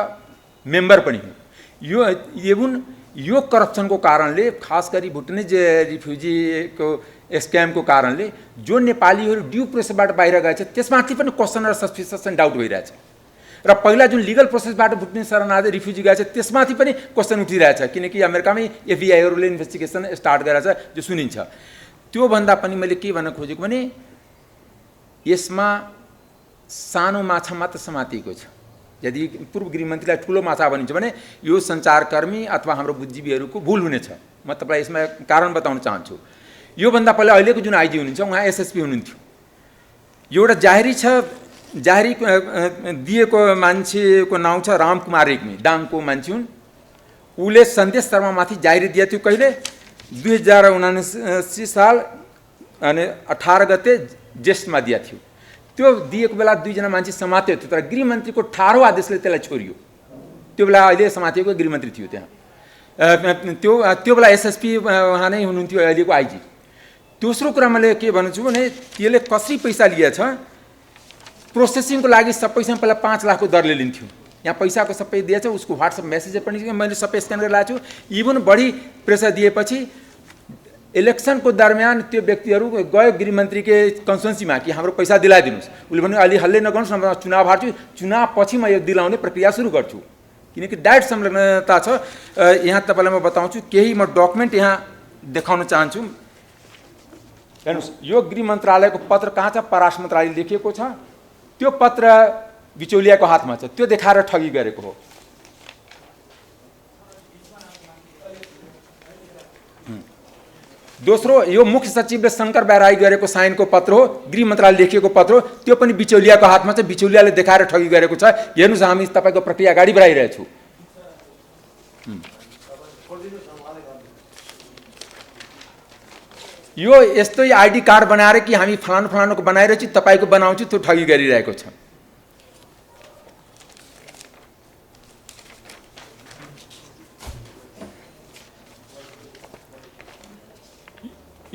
मेम्बर पनि हो। यो इभन यो करप्सनको कारणले खास गरी भुटानिज रिफ्युजीको स्क्यामको कारणले जो नेपालीहरू ड्यू प्रोसेसबाट बाहिर गएछ त्यसमाथि पनि क्वेसन र सस्पिसन डाउट भइरहेछ। र पहिला जुन लिगल प्रोसेसबाट भुटानिज शरणार्थी रिफ्युजी गएछ त्यसमाथि पनि क्वेसन उठिरहेछ। किनकि अमेरिकामै एफबिआईहरूले इन्भेस्टिगेसन स्टार्ट गरेछ जो सुनिन्छ। त्योभन्दा पनि मैले के भन्न खोजेको भने यसमा सानो माछा मात्र समातिएको छ। यदि पूर्व गृहमन्त्रीलाई ठुलो माछा भनिन्छ भने यो सञ्चारकर्मी अथवा हाम्रो बुद्धिजीवीहरूको भुल हुनेछ। म तपाईँलाई यसमा कारण बताउन चाहन्छु। योभन्दा पहिला अहिलेको जुन आइजी हुनुहुन्छ उहाँ एसएसपी हुनुहुन्थ्यो। एउटा जाहेरी छ, जाहेरी दिएको मान्छेको नाउँ छ रामकुमार रेग्मी, दाङको मान्छे हुन्। उसले सन्देश शर्मामाथि जाहेरी दिएको थियो कहिले? 2079 साल अनि 18 गते जेष्ठमा दिएको थियो। त्यो दिएको बेला 2 जना मान्छे समातेको थियो, तर गृहमन्त्रीको 18औं आदेशले त्यसलाई छोडियो। त्यो बेला अहिले समातेको गृहमन्त्री थियो त्यहाँ। त्यो बेला एसएसपी उहाँ नै हुनुहुन्थ्यो, अहिलेको आइजी। दोस्रो कुरा मैले के भन्छु भने त्यसले कसरी पैसा लिएछ? प्रोसेसिङको लागि सबैसँग पहिला 5 लाखको दरले लिन्थ्यो। यहाँ पैसाको सबै दिएछ, उसको व्हाट्सएप मेसेज पनि मैले सबै स्क्यान गरेर ल्याएको छु। इभन बढी प्रेसर दिएपछि इलेक्सनको दरमियान त्यो व्यक्तिहरू गयो गृहमन्त्रीकै कन्स्टिट्युन्सीमा कि हाम्रो पैसा दिलाइदिनुहोस्। उसले भन्यो अलि हल्लै नगर्नुहोस् न, चुनाव हार्छु, चुनाव पछि म यो दिलाउने प्रक्रिया सुरु गर्छु। किनकि डाइरेक्ट संलग्नता छ। यहाँ तपाईँलाई म बताउँछु, केही म डकुमेन्ट यहाँ देखाउन चाहन्छु। हेर्नुहोस्, यो गृह मन्त्रालयको पत्र कहाँ छ? परराष्ट्र मन्त्रालयले लेखिएको छ। त्यो पत्र बिचौलियाको हातमा छ। त्यो देखाएर ठगी गरेको हो। दोस्रो, यो मुख्य सचिवले शङ्कर बैरागी गरेको साइनको पत्र हो, गृह मन्त्रालयले लेखिएको पत्र हो। त्यो पनि बिचौलियाको हातमा छ। बिचौलियाले देखाएर ठगी गरेको छ। हेर्नुहोस्, हामी तपाईँको प्रक्रिया अगाडि बढाइरहेछौँ। यो यस्तै आइडी कार्ड बनाएर कि हामी फलानु फलानुको बनाइरहेछौँ, तपाईँको बनाउँछु, त्यो ठगी गरिरहेको छ।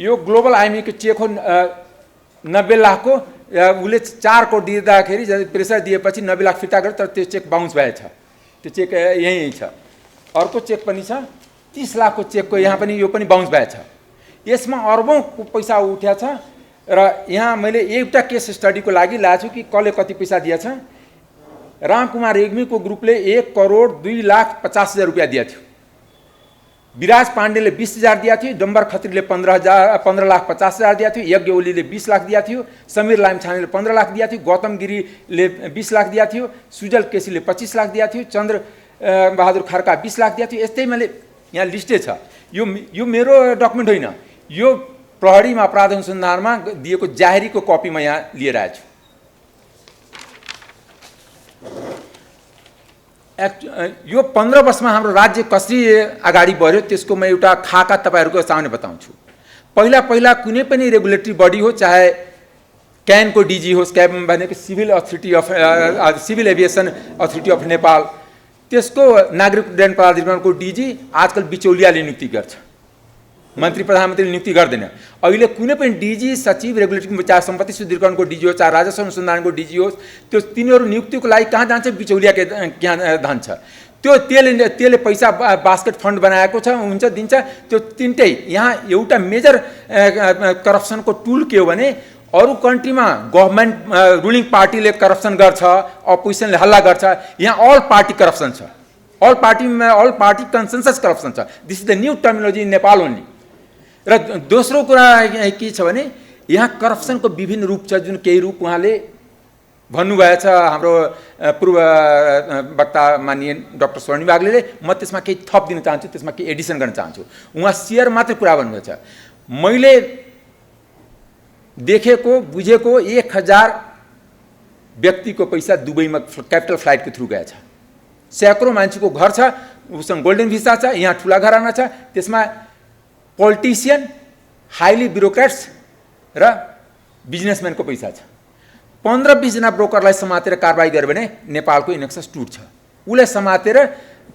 यो ग्लोबल आइएमईको चेक हो 90 लाखको। उसले 4 करोड दिँदाखेरि प्रेसर दिएपछि 90 लाख फिर्ता गर्यो, तर त्यो चेक बााउन्स भएछ। त्यो चेक यहीँ छ। अर्को चेक पनि छ 30 लाखको चेकको, यहाँ पनि यो पनि बााउन्स भएछ। यसमा अरबौँ पैसा उठेछ। र यहाँ मैले एउटा केस स्टडीको लागि ल्याएको छु कि कसले कति पैसा दिएछ। रामकुमार रेग्मीको ग्रुपले 1 करोड 2,50,000 रुपियाँ दिएको थियो। विराज पाण्डेले 20,000 दिएको थियो। डम्बर खत्रीले 15,50,000 दिएको थियो। यज्ञ ओलीले 20 लाख दिएको थियो। समीर लामछानेले 15 लाख दिएको थियो। गौतम गिरीले 20 लाख दिएको थियो। सुजल केसीले 25 लाख दिएको थियो। चन्द्र बहादुर खड्का 20 लाख दिएको थियो। यस्तै मैले यहाँ लिस्टै छ। यो मेरो डकुमेन्ट होइन, यो प्रहरीमा अपराध अनुसन्धानमा दिएको जाहेरीको कपी म यहाँ लिएर आएको छु। यो 15 वर्षमा हाम्रो राज्य कसरी अगाडि बढ्यो त्यसको म एउटा खाका तपाईहरुको सामने बताउँछु। पहिला पहिला कुनै पनि रेगुलेटरी बडी हो, चाहे क्यानको डीजी होस्, क्यान भनेको civil authority of civil aviation authority of Nepal, त्यसको नागरिक उड्डयन प्राधिकरणको डीजी आजकल बिचौलियाले नियुक्ति गर्छ, मन्त्री प्रधानमन्त्रीले नियुक्ति गर्दैन। अहिले कुनै पनि डीजी सचिव रेगुलेटरी, चाहे सम्पत्ति शुद्धिकरणको डीजी हो, चाहे राजस्व अनुसन्धानको डीजी होस्, त्यो तिनीहरू नियुक्तिको लागि कहाँ जान्छ? बिचौलियाको कहाँ जान्छ? त्यो त्यसले पैसा बास्केट फन्ड बनाएको छ, हुन्छ दिन्छ। त्यो तिनटै यहाँ एउटा मेजर करप्सनको टुल के हो भने अरू कन्ट्रीमा गभर्नमेन्ट रुलिङ पार्टीले करप्सन गर्छ, अपोजिसनले हल्ला गर्छ, यहाँ अल पार्टी करप्सन छ, अल पार्टी कन्सेन्सस करप्सन छ। This is the new terminology in Nepal only. र दोस्रो कुरा के छ भने यहाँ करप्सनको विभिन्न रूप छ, जुन केही रूप उहाँले भन्नुभएछ हाम्रो पूर्व वक्ता माननीय डाक्टर स्वर्णिम बाग्लेले। म त्यसमा केही थप दिन चाहन्छु, त्यसमा केही एडिसन गर्न चाहन्छु। उहाँ सेयर मात्रै कुरा भन्नुभएछ। मैले देखेको बुझेको 1000 व्यक्तिको पैसा दुबईमा क्यापिटल फ्लाइटको थ्रु गएछ। सैकड़ों मान्छेको घर छ, उसँग गोल्डन भिसा छ, यहाँ ठुला घराना छ, त्यसमा पोलिटिशियन, हाइली ब्युरोक्रेट्स र बिजनेसम्यानको पैसा छ। 15-20 जना ब्रोकरलाई समातेर कारबाही गर्यो भने नेपालको इनएक्सेस टुट्छ। उसलाई समातेर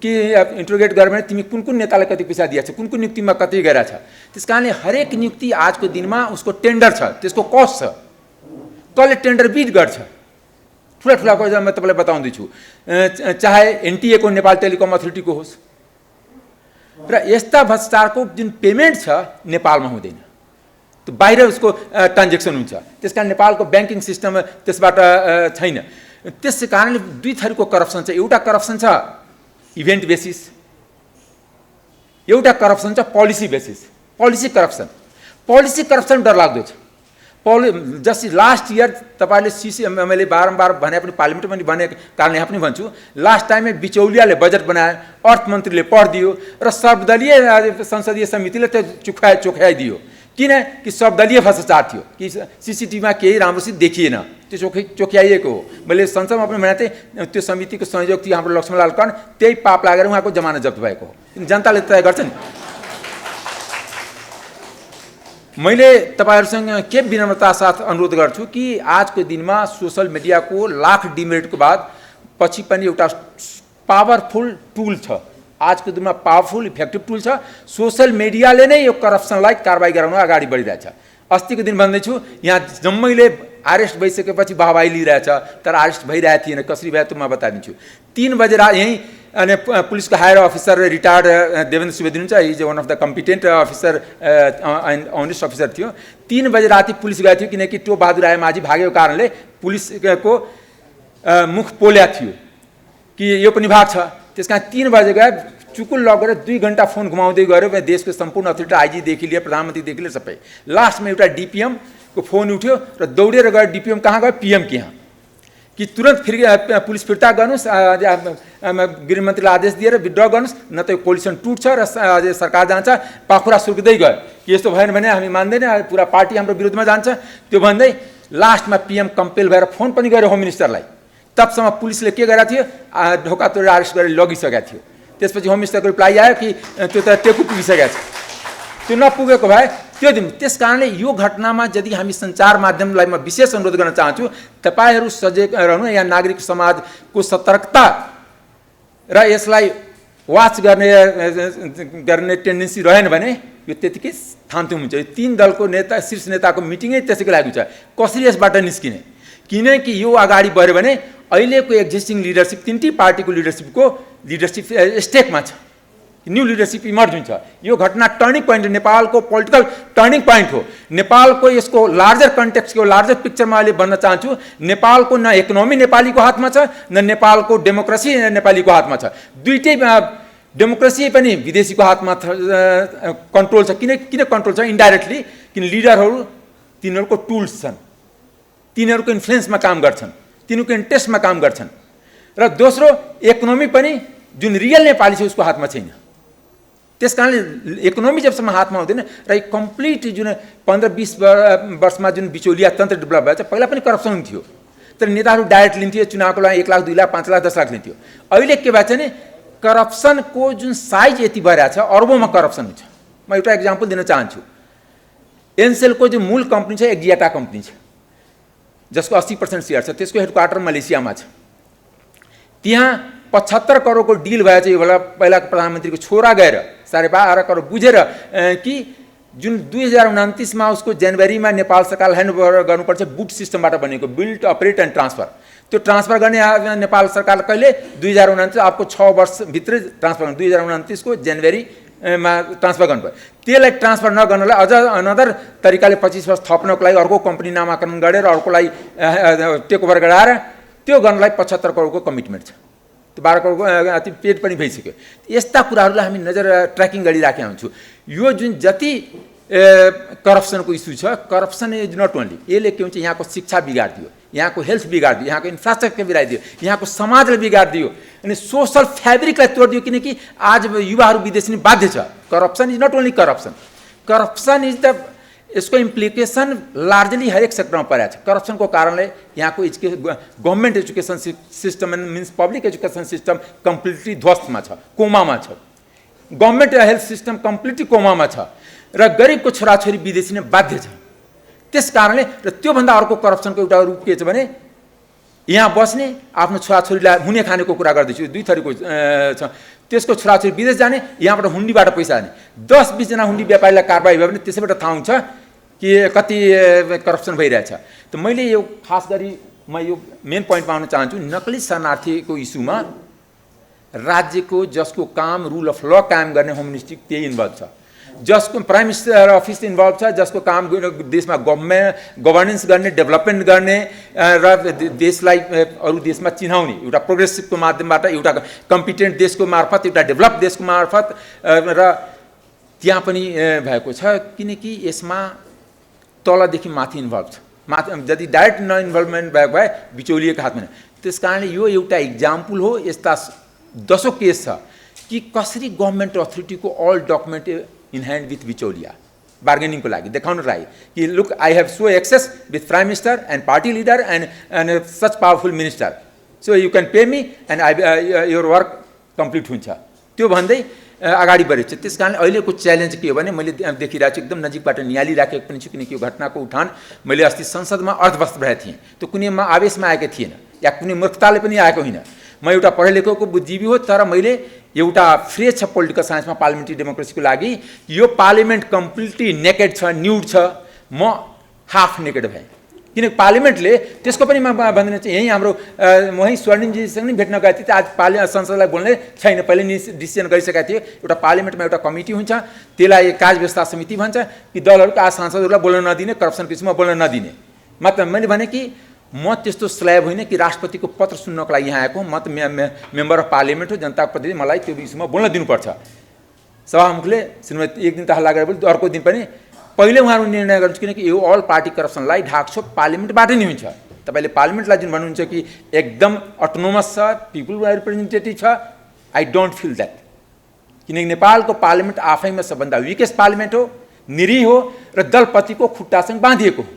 कि इन्ट्रोगेट गर्यो भने तिमी कुन कुन नेतालाई कति पैसा दिएछ, कुन कुन नियुक्तिमा कति गएर छ। त्यसकारणले हरेक नियुक्ति आजको दिनमा उसको टेन्डर छ, त्यसको कस्ट छ, कसले टेन्डर बिड गर्छ। ठुला ठुला कुरा म तपाईँलाई बताउँदैछु, चाहे एनटिए को नेपाल टेलिकम अथोरिटीको होस्। र यस्ता भ्रष्टाचारको जुन पेमेन्ट छ नेपालमा हुँदैन, त्यो बाहिर उसको ट्रान्जेक्सन हुन्छ। त्यसकारण नेपालको ब्याङ्किङ सिस्टम त्यसबाट छैन। त्यसै कारणले दुई थरीको करप्सन छ। एउटा करप्सन छ इभेन्ट बेसिस, एउटा करप्सन छ पोलिसी बेसिस। पोलिसी करप्सन डरलाग्दो छ। जस्ट लास्ट इयर तपाईँले मैले बारम्बार भने पनि पार्लियामेन्टमा पनि भने कारण यहाँ पनि भन्छु, लास्ट टाइममै बिचौलियाले बजेट बनायो, अर्थमन्त्रीले पढिदियो र सर्वदलीय संसदीय समितिले त्यो चोख्याइदियो। किन कि सर्वदलीय भ्रष्टाचार थियो, कि सीसीटीभीमा केही राम्रोसित देखिएन, त्यो चोख्याइएको हो। मैले संसदमा पनि भनेको थिएँ, त्यो समितिको संयोजक थियो हाम्रो लक्ष्मणलाल कर्ण, त्यही पाप लागेर उहाँको जमानत जब्त भएको हो। जनताले तय गर्छ नि। मैले तपाईहरुसँग के विनम्रता साथ अनुरोध गर्छु कि आजको दिनमा सोशल मिडियाको लाख डिमेरिटको बाद पछि पनि एउटा पावरफुल टुल छ। आजको दिनमा पावरफुल इफेक्टिभ टुल छ। सोशल मिडियाले नै यो करप्सनलाई कारबाही गराउन अगाडि बढिरहेछ। अस्तिको दिन भन्दैछु, यहाँ जम्मैले अरेस्ट भइसकेपछि वाहवाही लिइरहेछ, तर अरेस्ट भइरहेको थिएन। कसरी भयो त म बताइदिन्छु। 3 बजे यहीँ अनि पुलिसको higher officer retired Devendra Subedi हुन्छ, is one of the competent officer and honest officer थियो। 3 बजे राति पुलिस गएको थियो, किनकि टो बहादुर राय माझी भागेको कारणले पुलिसको मुख पोल्या थियो कि यो पनि भाग छ। त्यस कारण 3 बजे गए, चुकुल लगेर 2 घण्टा फोन घुमाउँदै गऱ्यो। देशको सम्पूर्ण अथोरिटी, आइजीदेखि लिएर प्रधानमन्त्रीदेखि लिएर सबै। लास्टमा एउटा डिपिएम को फोन उठ्यो र दौडेर गएर डिपिएम कहाँ गयो? पीएम के यहाँ, कि तुरन्त फेरि पुलिस फिर्ता गर्नुहोस्, गृहमन्त्रीले आदेश दिएर विड्र गर्नुहोस्, न त कोलिसन टुट्छ र सरकार जान्छ। पाखुरा सुर्किँदै गयो कि यस्तो भएन भने हामी मान्दैन, पुरा पार्टी हाम्रो विरुद्धमा जान्छ। त्यो भन्दै लास्टमा पीएम कम्पेल भएर फोन पनि गर्यो होम मिनिस्टरलाई। तबसम्म पुलिसले के गरेको थियो? ढोका तोडेर अरेस्ट गरेर लगिसकेको थियो। त्यसपछि होम मिनिस्टरको रिप्लाई आयो कि त्यो त टेकु पुगिसकेको छ। त्यो नपुगेको भए त्यो दिन। त्यस कारणले यो घटनामा यदि हामी सञ्चार माध्यमलाई म विशेष अनुरोध गर्न चाहन्छु, तपाईहरू सजग रहनु। यहाँ नागरिक समाजको सतर्कता र यसलाई वाच गर्ने टेन्डेन्सी रहेन भने यो त्यतिकै थाम्थुम हुन्छ। यो 3 दलको नेता, शीर्ष नेताको मिटिङै त्यसैको लागि हुन्छ, कसरी यसबाट निस्किने। किनकि यो अगाडि बढ्यो भने अहिलेको एक्जिस्टिङ लिडरसिप, 3टी पार्टीको लिडरसिप स्टेकमा छ। न्यू लिडरसिप इमर्ज हुन्छ। यो घटना टर्निङ पोइन्ट, नेपालको पोलिटिकल टर्निङ पोइन्ट हो। नेपालको यसको लार्जर कन्टेक्स्टको लार्जर पिक्चरमा अहिले भन्न चाहन्छु, नेपालको न इकोनोमी नेपालीको हातमा छ, न नेपालको डेमोक्रेसी नेपालीको हातमा छ। दुईटै डेमोक्रेसी पनि विदेशीको हातमा कन्ट्रोल छ। किन कन्ट्रोल छ? इन्डाइरेक्टली, किन लिडरहरू तिनीहरूको टुल्स छन्, तिनीहरूको इन्फ्लुएन्समा काम गर्छन्, तिनीहरूको इन्ट्रेस्टमा काम गर्छन्। र दोस्रो, इकोनोमी पनि जुन रियल नेपाली छ उसको हातमा छैन। त्यस कारणले इकोनोमी जबसम्म हातमा हुँदैन र कम्प्लिट जुन 15-20 वर्षमा जुन बिचौलिया तन्त्र डेभलप भएछ, पहिला पनि करप्सन हुन्थ्यो, तर नेताहरू डाइरेक्ट लिन्थ्यो चुनावको लागि 1 लाख 2 लाख 5 लाख 10 लाख लिन्थ्यो। अहिले के भएछ भने करप्सनको जुन साइज यति बढिरहेको छ, अरबौँमा करप्सन हुन्छ। म एउटा इक्जाम्पल दिन चाहन्छु। एनसेलको जो मूल कम्पनी छ एक्जियाटा कम्पनी छ, जसको 80% सेयर छ, त्यसको हेडक्वार्टर मलेसियामा छ। त्यहाँ 75 करोडको डिल भएछ। यो बेला पहिलाको प्रधानमन्त्रीको छोरा गएर 12.5 करोड बुझेर कि जुन 2029 मा उसको जनवरीमा नेपाल सरकार ह्यान्डओभर गर्नुपर्छ बुट सिस्टमबाट बनेको बिल्ड अपरेट एन्ड ट्रान्सफर। त्यो ट्रान्सफर गर्ने नेपाल सरकार कहिले 2029 आपको 6 वर्षभित्रै ट्रान्सफर गर्नु, 2029 को जनवरीमा ट्रान्सफर गर्नु पर्यो। त्यसलाई ट्रान्सफर नगर्नलाई अझ अनदर तरिकाले 25 वर्ष थप्नको लागि अर्को कम्पनी नामाकरण गरेर अर्कोलाई टेक ओभर गराएर त्यो गर्नलाई 75 करोडको कमिटमेन्ट छ। त्यो 12 करोडको अति पेड पनि भइसक्यो। यस्ता कुराहरूलाई हामी नजर ट्र्याकिङ गरिराखेका हुन्छौँ। यो जुन जति करप्सनको इस्यु छ, करप्सन इज नट ओन्ली, यसले के हुन्छ यहाँको शिक्षा बिगाडिदियो, यहाँको हेल्थ बिगाडिदियो, यहाँको इन्फ्रास्ट्रक्चर बिगाडिदियो, यहाँको समाजलाई बिगाडिदियो, अनि सोसल फ्याब्रिकलाई तोडिदियो। किनकि आज युवाहरू विदेश नि बाध्य छ। Corruption is not only corruption, corruption is the यसको इम्प्लिकेसन लार्जली हरेक सेक्टरमा परेको छ। करप्सनको कारणले यहाँको government education system means public education system completely ध्वस्तमा छ, कोमामा छ। गभर्मेन्ट हेल्थ सिस्टम कम्प्लिटली कोमामा छ र गरिबको छोराछोरी विदेशी नै बाध्य छ। त्यस कारणले र त्योभन्दा अर्को करप्सनको एउटा रूप के छ भने यहाँ बस्ने आफ्नो छोराछोरीलाई हुने खानेको कुरा गर्दैछु, 2 थरीको छ। त्यसको छोराछोरी विदेश जाने, यहाँबाट हुन्डीबाट पैसा आने, 10-20 जना हुन्डी व्यापारीलाई कारबाही भयो भने त्यसैबाट थाहा हुन्छ कि कति करप्सन भइरहेछ। त मैले यो खास गरी म यो मेन पोइन्टमा आउन चाहन्छु। नक्कली शरणार्थीको इस्युमा राज्यको जसको काम रुल अफ ल कायम गर्ने होम मिनिस्ट्री त्यही इन्भल्भ छ, जसको प्राइम मिनिस्टर अफिस इन्भल्भ छ, जसको काम देशमा गभर्नेन्स गर्ने, डेभलपमेन्ट गर्ने र देशलाई अरू देशमा चिनाउने एउटा प्रोग्रेसिभको माध्यमबाट, एउटा कम्पिटेन्ट देशको मार्फत, एउटा डेभलप देशको मार्फत र त्यहाँ पनि भएको छ। किनकि यसमा तलदेखि माथि इन्भल्भ छ। यदि डाइरेक्ट नइन्भल्भमेन्ट भएको भए बिचौलिएको हातमा। त्यस कारणले यो एउटा इक्जाम्पल हो। यस्ता 10 केस छ कि कसरी गभर्मेन्ट अथोरिटीको all document in hand with बिचौलिया बार्गेनिङको लागि देखाउन लागि कि look I have so access with prime minister and party leader and such powerful minister, so you can pay me and your work complete हुन्छ। त्यो भन्दै अगाडि बढेको छ। त्यस कारणले अहिलेको च्यालेन्ज के हो भने मैले देखिरहेको छु, एकदम नजिकबाट निहालिराखेको पनि छु। किनकि यो घटनाको उठान मैले अस्ति संसदमा अर्थवस्थ भएको थिएँ। त्यो कुनैमा आवेशमा आएको थिएन या कुनै मूर्खताले पनि आएको होइन। म एउटा पढे लेखेको बुद्धिजीवी हो, तर मैले एउटा फ्रेस छ पोलिटिकल साइन्समा पार्लिमेन्ट्री डेमोक्रेसीको लागि। यो पार्लिमेन्ट कम्प्लिटली नेकेड छ, न्युड छ, म हाफ नेकेड भएँ। किनकि पार्लिमेन्टले त्यसको पनि म भन्दिनँ चाहिँ यहीँ हाम्रो वहीँ स्वर्णिमजीसँग नि भेट्न गएको थिएँ। आज संसदलाई बोल्ने छैन, पहिले डिसिजन गरिसकेका थियो। एउटा पार्लिमेन्टमा एउटा कमिटी हुन्छ, त्यसलाई कार्य व्यवस्था समिति भन्छ कि दलहरूका आज सांसदहरूलाई बोल्न नदिने, करप्सन केसमा बोल्न नदिने। मतलब मैले भने कि म त्यस्तो स्ल्याब होइन कि राष्ट्रपतिको पत्र सुन्नको लागि यहाँ आएको। म त मेम्बर अफ पार्लिमेन्ट हो, जनताको प्रतिनिधि, मलाई त्यो विषयमा बोल्न दिनुपर्छ। सभामुखले श्रीमती एक दिन त हल्ला गरेर बोल्यो, अर्को दिन पनि पहिले उहाँहरू निर्णय गर्नुहुन्छ। किनकि यो अल पार्टी करप्सनलाई ढाकछोप पार्लिमेन्टबाट नै हुन्छ। तपाईँले पार्लिमेन्टलाई जुन भन्नुहुन्छ कि एकदम अटोनोमस छ, पिपुल रिप्रेजेन्टेटिभ छ, आई डोन्ट फिल द्याट। किनकि नेपालको पार्लिमेन्ट आफैमा सबभन्दा विकेस्ट पार्लिमेन्ट हो, निरी हो र दलपतिको खुट्टासँग बाँधिएको हो।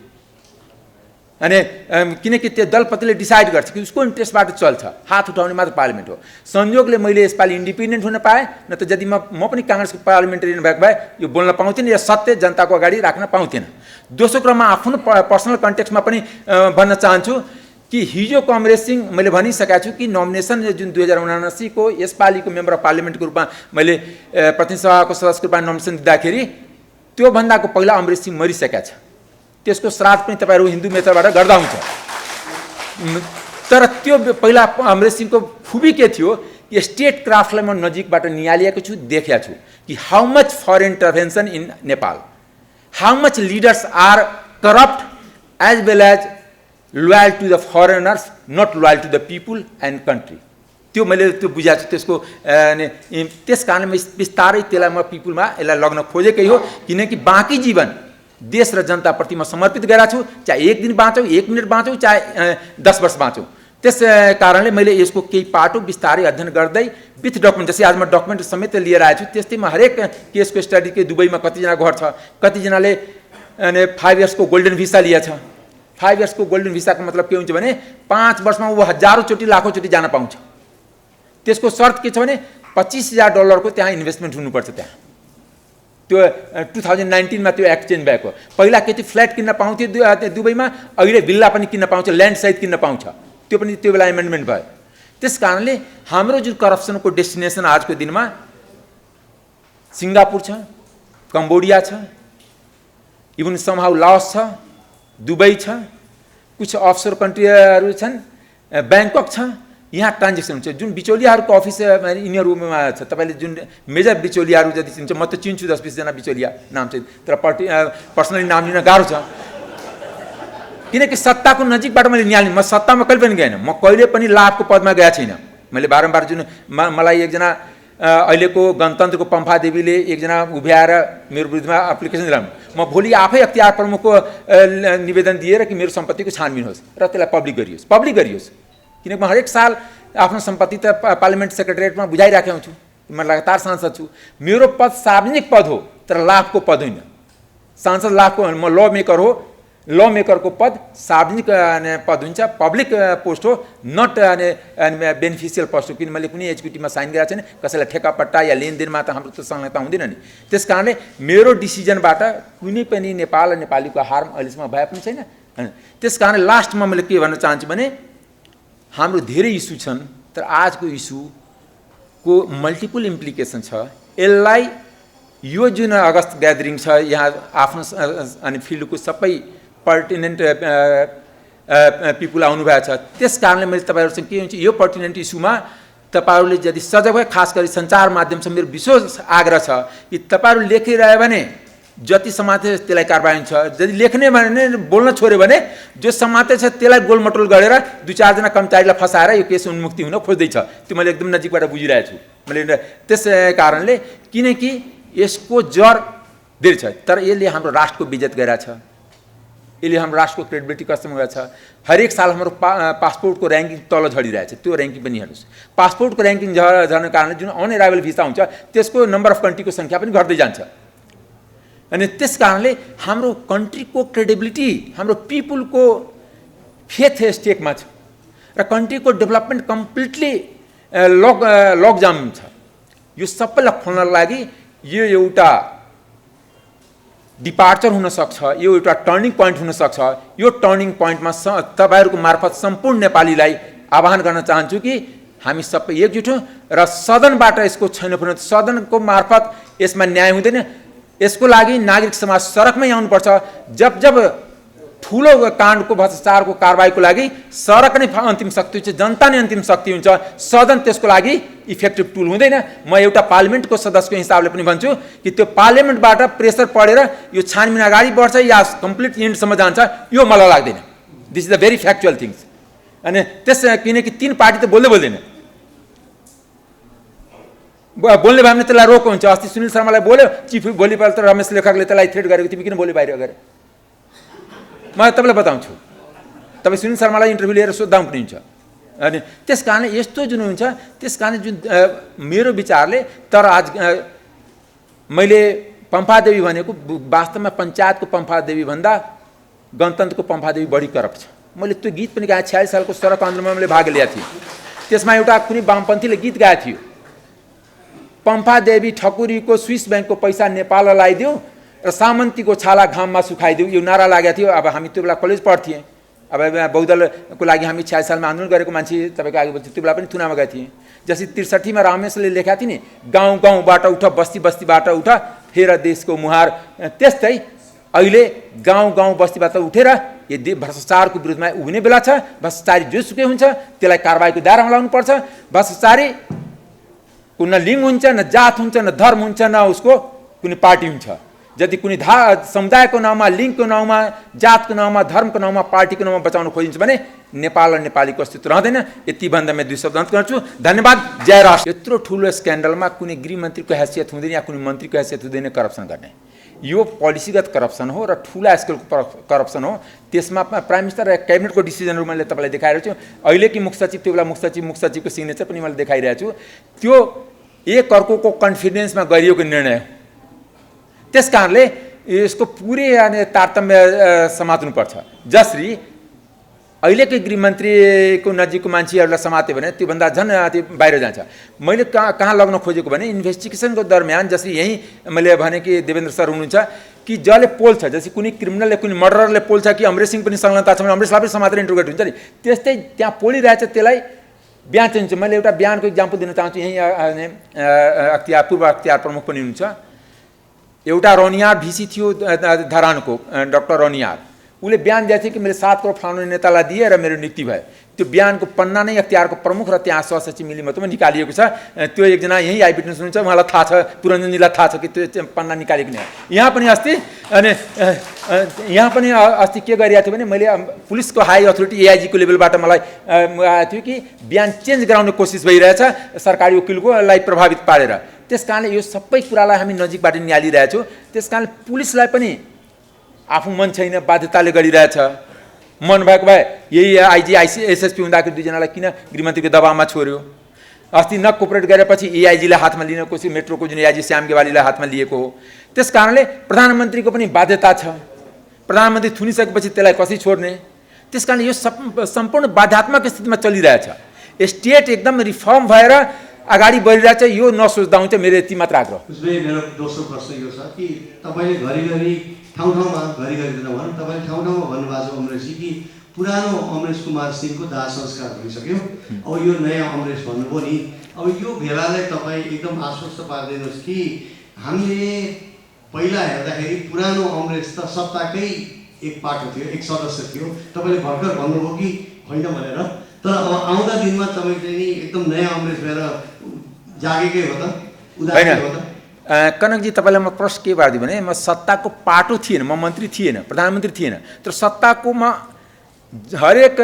अनि किनकि त्यो दलपतिले डिसाइड गर्छ कि उसको इन्ट्रेस्टबाट चल्छ, हात उठाउने मात्र पार्लिमेन्ट हो। संयोगले मैले यसपालि इन्डिपेन्डेन्ट हुन पाएँ, न त यदि म पनि काङ्ग्रेसको पार्लिमेन्टेरियन भएको भए यो बोल्न पाउँथेन या सत्य जनताको अगाडि राख्न पाउँथेन। दोस्रो क्रममा आफ्नो पर्सनल कन्टेक्स्टमा पनि भन्न चाहन्छु कि हिजो कमरेड सिंह मैले भनिसकेको छु कि नोमिनेसन जुन 2079 को यसपालिको मेम्बर अफ पार्लिमेन्टको रूपमा मैले प्रतिनिधि सभाको सदस्यको रूपमा नोमिनेसन दिँदाखेरि त्योभन्दाको पहिला अमरेश सिंह मरिसकेका छ। त्यसको श्राद्ध पनि तपाईँहरू हिन्दू मेथडबाट गर्दा हुन्छ। तर त्यो पहिला अमरेश सिंहको खुबी के थियो कि स्टेट क्राफ्टलाई म नजिकबाट निहालिएको छु, देखेको छु कि how much foreign intervention in Nepal, how much leaders are corrupt as well as loyal to the foreigners, not loyal to the people and country. त्यो मैले त्यो बुझाएको छु। त्यसको त्यस कारणले म बिस्तारै त्यसलाई म पिपुलमा यसलाई लग्न खोजेकै हो। किनकि बाँकी जीवन देश र जनताप्रति म समर्पित गरेको छु, चाहे 1 दिन बाँचौँ, 1 मिनट बाँचौँ, चाहे 10 वर्ष बाँचौँ। त्यस कारणले मैले यसको केही पाटो बिस्तारै अध्ययन गर्दै विथ डकुमेन्ट, जस्तै आज म डकुमेन्ट समेत लिएर आएको छु, त्यस्तै म हरेक केसको स्टडी के दुबईमा कतिजना घर छ, कतिजनाले 5 इयर्सको गोल्डन भिसा लिएछ, 5 इयर्सको गोल्डन भिसाको मतलब के हुन्छ भने 5 वर्षमा ऊ हजारौँ चोटि लाखौँ चोटि जान पाउँछ। त्यसको शर्त के छ भने $25,000 को त्यहाँ इन्भेस्टमेन्ट हुनुपर्छ। त्यहाँ त्यो 2019 मा त्यो एक्ट चेन्ज भएको। पहिला के थियो फ्ल्याट किन्न पाउँथ्यो दुबईमा, अहिले विल्ला पनि किन्न पाउँछ, ल्यान्ड सहित किन्न पाउँछ। त्यो पनि त्यो बेला एमेन्डमेन्ट भयो। त्यस कारणले हाम्रो जुन करप्सनको डेस्टिनेसन आजको दिनमा सिङ्गापुर छ, कम्बोडिया छ, इभन समहाउ लाओस छ, दुबई छ, कुछ अफसोर कन्ट्रीहरू छन्, ब्याङ्कक छ। यहाँ ट्रान्जेक्सन हुन्छ। जुन बिचौलियाहरूको अफिस यिनीहरूमा छ, तपाईँले जुन मेजर बिचौलियाहरू जति चिन्छ, म त चिन्छु 10-20 जना बिचौलिया नाम चाहिँ, तर पर्सनली नाम लिन गाह्रो छ। किनकि सत्ताको नजिकबाट मैले निहाल्ने, म सत्तामा कहिले पनि गएन, म कहिले पनि लाभको पदमा गएको छैन। मैले बारम्बार जुन मलाई एकजना अहिलेको गणतन्त्रको पम्फा देवीले एकजना उभ्याएर मेरो विरुद्धमा एप्लिकेसन दिलाउनु, म भोलि आफै अख्तियार प्रमुखको निवेदन दिएर कि मेरो सम्पत्तिको छानबिन होस् र त्यसलाई पब्लिक गरियोस्। किनकि म हरेक साल आफ्नो सम्पत्ति त पार्लियामेन्ट सेक्रेटरिएटमा बुझाइराखेको हुन्छु। म लगातार सांसद छु। मेरो पद सार्वजनिक पद हो, तर लाभको पद होइन। सांसद लाभको, म ल मेकरको पद सार्वजनिक पद हुन्छ, पब्लिक पोस्ट हो, नट बेनिफिसियल पोस्ट हो। किन मैले कुनै एक्जिक्युटिभमा साइन गरेको छैन, कसैलाई ठेक्कापट्टा या लेनदेनमा त हाम्रो त संलग्नता हुँदैन नि। त्यस कारणले मेरो डिसिजनबाट कुनै पनि नेपाल र नेपालीको हार्म अहिलेसम्म भए पनि छैन। त्यस कारणले लास्टमा मैले के भन्न चाहन्छु भने हाम्रो धेरै इस्यु छन्, तर आजको इस्युको मल्टिपल इम्प्लिकेसन छ। यसलाई यो जुन अगस्त ग्यादरिङ छ, यहाँ आफ्नो अनि फिल्डको सबै पर्टिनेन्ट पिपुल आउनुभएको छ। त्यस कारणले मैले तपाईँहरूसँग के हुन्छ, यो पर्टिनेन्ट इस्युमा तपाईँहरूले यदि सजग भए, खास गरी सञ्चार माध्यमसँग मेरो विशेष आग्रह छ कि तपाईँहरू लेखिरह्यो भने जति समाते त्यसलाई कारबाही हुन्छ, यदि लेख्ने भने बोल्न छोड्यो भने जो समाते छ त्यसलाई गोलमटोल गरेर 2-4 जना कर्मचारीलाई फसाएर यो केस उन्मुक्ति हुन खोज्दैछ। त्यो मैले एकदम नजिकबाट बुझिरहेको छु। मैले त्यस कारणले, किनकि यसको जर धेरै छ, तर यसले हाम्रो राष्ट्रको विजत गरेको छ, यसले हाम्रो राष्ट्रको क्रेडिबिलिटी कस्टम गरेको छ। हरेक साल हाम्रो पासपोर्टको ऱ्याङ्किङ तल झरिरहेको छ। त्यो ऱ्याङ्किङ पनि हेर्नुहोस्, पासपोर्टको ऱ्याङ्किङ झर्ने कारणले जुन अन एराइभल भिसा हुन्छ त्यसको नम्बर अफ कन्ट्रीको सङ्ख्या पनि घट्दै जान्छ। अनि त्यस कारणले हाम्रो कन्ट्रीको क्रेडिबिलिटी, हाम्रो पिपुलको फेथ स्टेकमा छ र कन्ट्रीको डेभलपमेन्ट कम्प्लिटली लकजाम छ। यो सबैलाई खोल्नको लागि यो एउटा डिपार्चर हुनसक्छ, यो एउटा टर्निङ पोइन्ट हुनसक्छ। यो टर्निङ पोइन्टमा तपाईँहरूको मार्फत सम्पूर्ण नेपालीलाई आह्वान गर्न चाहन्छु कि हामी सबै एकजुट हौँ र सदनबाट यसको छनौट, सदनको मार्फत यसमा न्याय हुँदैन। यसको लागि नागरिक समाज सडकमै आउनुपर्छ। जब ठुलो काण्डको भ्रष्टाचारको कारबाहीको लागि सडक नै अन्तिम शक्ति हुन्छ, जनता नै अन्तिम शक्ति हुन्छ, सदन त्यसको लागि इफेक्टिभ टुल हुँदैन। म एउटा पार्लिमेन्टको सदस्यको हिसाबले पनि भन्छु कि त्यो पार्लिमेन्टबाट प्रेसर पढेर यो छानबिन अगाडि बढ्छ या कम्प्लिट इन्डसम्म जान्छ, यो मलाई लाग्दैन। This is the very factual things. अनि किनकि 3 पार्टी त बोल्दैन, बोल्ने भयो भने त्यसलाई रोक हुन्छ। अस्ति सुनिल शर्मालाई बोल्यो चिफ, भोलिपल्ट त रमेश लेखकले त्यसलाई थ्रेट गरेको, तिमी किन बोल्यो बाहिर गएर? म तपाईँलाई बताउँछु, तपाईँ सुनिल शर्मालाई इन्टरभ्यू लिएर सोद्धा पनि हुन्छ। अनि त्यस कारणले यस्तो जुन हुन्छ, त्यस कारणले जुन मेरो विचारले, तर आज मैले पम्फादेवी भनेको वास्तवमा पञ्चायतको पम्फादेवी भन्दा गणतन्त्रको पम्फादेवी बढी करप्ट छ। मैले त्यो गीत पनि गाएँ, 46 सालको सडक आन्दोलनमा मैले भाग लिएको थिएँ। त्यसमा एउटा कुनै वामपन्थीले गीत गाएको थियो, पम्फादेवी ठकुरीको स्विस ब्याङ्कको पैसा नेपाललाई लगाइदियो र सामन्तीको छाला घाममा सुखाइदियो, यो नारा लागेको थियो। अब हामी त्यो बेला कलेज पढ्थेँ, अब बहुदलको लागि हामी 46 सालमा आन्दोलन गरेको मान्छे तपाईँको आगे बढ्थ्यो। त्यो बेला पनि थुनामा गएको थिएँ। जस्तै 63 मा रामेशले लेखेको थियो नि, गाउँ गाउँबाट उठ, बस्ती बस्तीबाट उठ, फेर देशको मुहार। त्यस्तै अहिले गाउँ गाउँ बस्तीबाट उठेर यो भ्रष्टाचारको विरुद्धमा उभिने बेला छ। भ्रष्टाचारी जोसुकै हुन्छ त्यसलाई कारबाहीको दायरामा ल्याउनुपर्छ। भ्रष्टाचारी न लिङ्ग हुन्छ, न जात हुन्छ, न धर्म हुन्छ, न उसको कुनै पार्टी हुन्छ। यदि कुनै समुदायको नाउँमा, लिङ्गको नाउँमा, जातको नाउँमा, धर्मको नाउँमा, पार्टीको नाउँमा बचाउन खोजिन्छ भने नेपाल र नेपालीको अस्तित्व रहँदैन। यति भन्दा म 2 शब्द अन्त गर्छु। धन्यवाद। जय राष्ट्र। यत्रो ठुलो स्क्यान्डलमा कुनै गृहमन्त्रीको हैसियत हुँदैन या कुनै मन्त्रीको हैसियत हुँदैन करप्सन गर्ने। यो पोलिसीगत करप्सन हो र ठुला स्केलको करप्सन हो। त्यसमा प्राइम मिनिस्टर र क्याबिनेटको डिसिजनहरू मैले तपाईँलाई देखाइरहेको छु। अहिलेकी मुख्य सचिव, त्यो बेला मुख्य सचिवको सिग्नेचर पनि मैले देखाइरहेको छु। त्यो एक अर्को कन्फिडेन्समा गरिएको निर्णय हो। त्यस कारणले यसको पुरै यानि तारतम्य समात्नुपर्छ। जसरी अहिलेकै गृहमन्त्रीको नजिकको मान्छेहरूलाई समात्यो भने त्योभन्दा झन् त्यो बाहिर जान्छ। मैले कहाँ लग्न खोजेको भने इन्भेस्टिगेसनको दरमियान जसरी यहीँ मैले भने कि देवेन्द्र सर हुनुहुन्छ कि जसले पोल्छ, जस्तै कुनै क्रिमिनलले कुनै मर्डरले पोल्छ कि अमरेश सिंह पनि संलग्नता छ भने अमरेशलाई पनि समातेर इन्ट्रोगेट हुन्छ नि, त्यस्तै त्यहाँ पोलिरहेछ त्यसलाई बिहान चाहिन्छ। मैले एउटा बिहानको इक्जाम्पल दिन चाहन्छु। यहीँ अख्तियार पूर्व अख्तियार प्रमुख पनि हुनुहुन्छ। एउटा रनियार भिसी थियो धरानको डक्टर रनियार, उसले बयान दिएको थियो कि मैले 7 करोड फलाउने नेतालाई दिएँ र मेरो नियुक्ति भयो। त्यो बयानको पन्ना नै अख्तियारको प्रमुख र त्यहाँ सहसचिव मिलिमतोमा निकालिएको छ। त्यो एकजना यहीँ आइबिटनेस हुनुहुन्छ, उहाँलाई थाहा छ, पुरञ्जनजीलाई थाहा छ कि त्यो पन्ना निकालेको नै। यहाँ पनि अस्ति के गरिरहेको थियो भने मैले पुलिसको हाई अथोरिटी एआइजीको लेभलबाट मलाई आएको थियो कि बयान चेन्ज गराउने कोसिस भइरहेछ सरकारी वकिलको लाई प्रभावित पारेर। त्यस कारणले यो सबै कुरालाई हामी नजिकबाट निहालिरहेछौँ। त्यस कारणले पुलिसलाई पनि आफू मन छैन, बाध्यताले गरिरहेछ। मन भएको भए यही आइजी एसएसपी हुँदाखेरि दुईजनालाई किन गृहमन्त्रीको दबावमा छोड्यो। अस्ति नकोपरेट गरेपछि एआइजीलाई हातमा लिन कोसिस, मेट्रोको जुन एआइजी श्याम गेवालीलाई हातमा लिएको हो। त्यस कारणले प्रधानमन्त्रीको पनि बाध्यता छ। प्रधानमन्त्री थुनिसकेपछि त्यसलाई कसरी छोड्ने। त्यस कारणले यो सम्पूर्ण बाध्यात्मक स्थितिमा चलिरहेछ। स्टेट एकदम रिफर्म भएर अगाडि बढिरहेछ, यो नसोच्दा हुन्छ। मेरो यति मात्र आग्रह। मेरो दोस्रो प्रश्न यो छ कि तपाईँले घरिघरि ठाउँमा घरिघरि त नभनौँ, तपाईँले ठाउँमा भन्नुभएको छ अमरेशजी कि पुरानो अमरेश कुमार सिंहको दाह संस्कार भइसक्यो, अब यो नयाँ अमरेश भन्नुभयो नि। अब यो भेलालाई तपाईँ एकदम आश्वस्त पारिदिनुहोस् कि हामीले पहिला हेर्दाखेरि पुरानो अमरेश त सत्ताकै एक पाटो थियो, एक सदस्य थियो। तपाईँले भर्खर भन्नुभयो कि होइन भनेर, तर अब आउँदा दिनमा तपाईँ चाहिँ नि एकदम नयाँ अमरेश भएर जागेकै हो त, उदाहरण हो त। कनकजी, तपाईँलाई म प्रश्न के पारिदिएँ भने म सत्ताको पाटो थिएन, म मन्त्री थिएन, प्रधानमन्त्री थिएन, तर सत्ताको म हरेक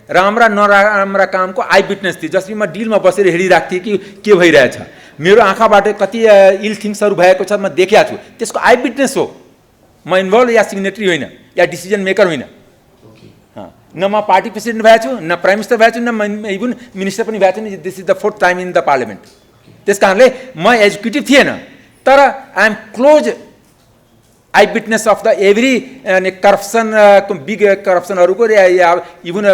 राम्रा नराम्रा कामको आई विटनेस थिएँ। जसरी म डिलमा बसेर हेरिरहेको थिएँ कि के भइरहेछ, मेरो आँखाबाट कति इल थिङ्सहरू भएको छ म देखेको छु, त्यसको आई विटनेस हो। म इन्भल्भ या सिग्नेटरी होइन या डिसिजन मेकर होइन। न म पार्टी प्रेसिडेन्ट भएको छु, न प्राइम मिनिस्टर भएको छु, न इभन मिनिस्टर पनि भएको छु नि। This is the 4th time in the parliament. त्यस कारणले म एजुकेटिभ थिएन, तर I am close I witness of the every corruption, big करप्सनहरूको इभन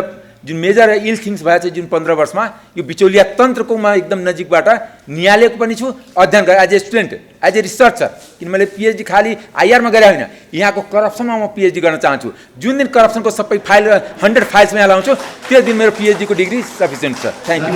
जुन मेजर इल थिङ्स भएको छ जुन 15 वर्षमा, यो बिचौलिया तन्त्रको म एकदम नजिकबाट निहालेको पनि छु, अध्ययन गरेँ as a student, as a researcher. किन मैले पिएचडी खालि आइआरमा गरे होइन, यहाँको करप्सनमा म पिएचडी गर्न चाहन्छु। जुन दिन करप्सनको सबै फाइल 100 फाइल्समा यहाँ लाउँछु, त्यो दिन मेरो पिएचडीको डिग्री सफिसियन्ट छ। Thank you.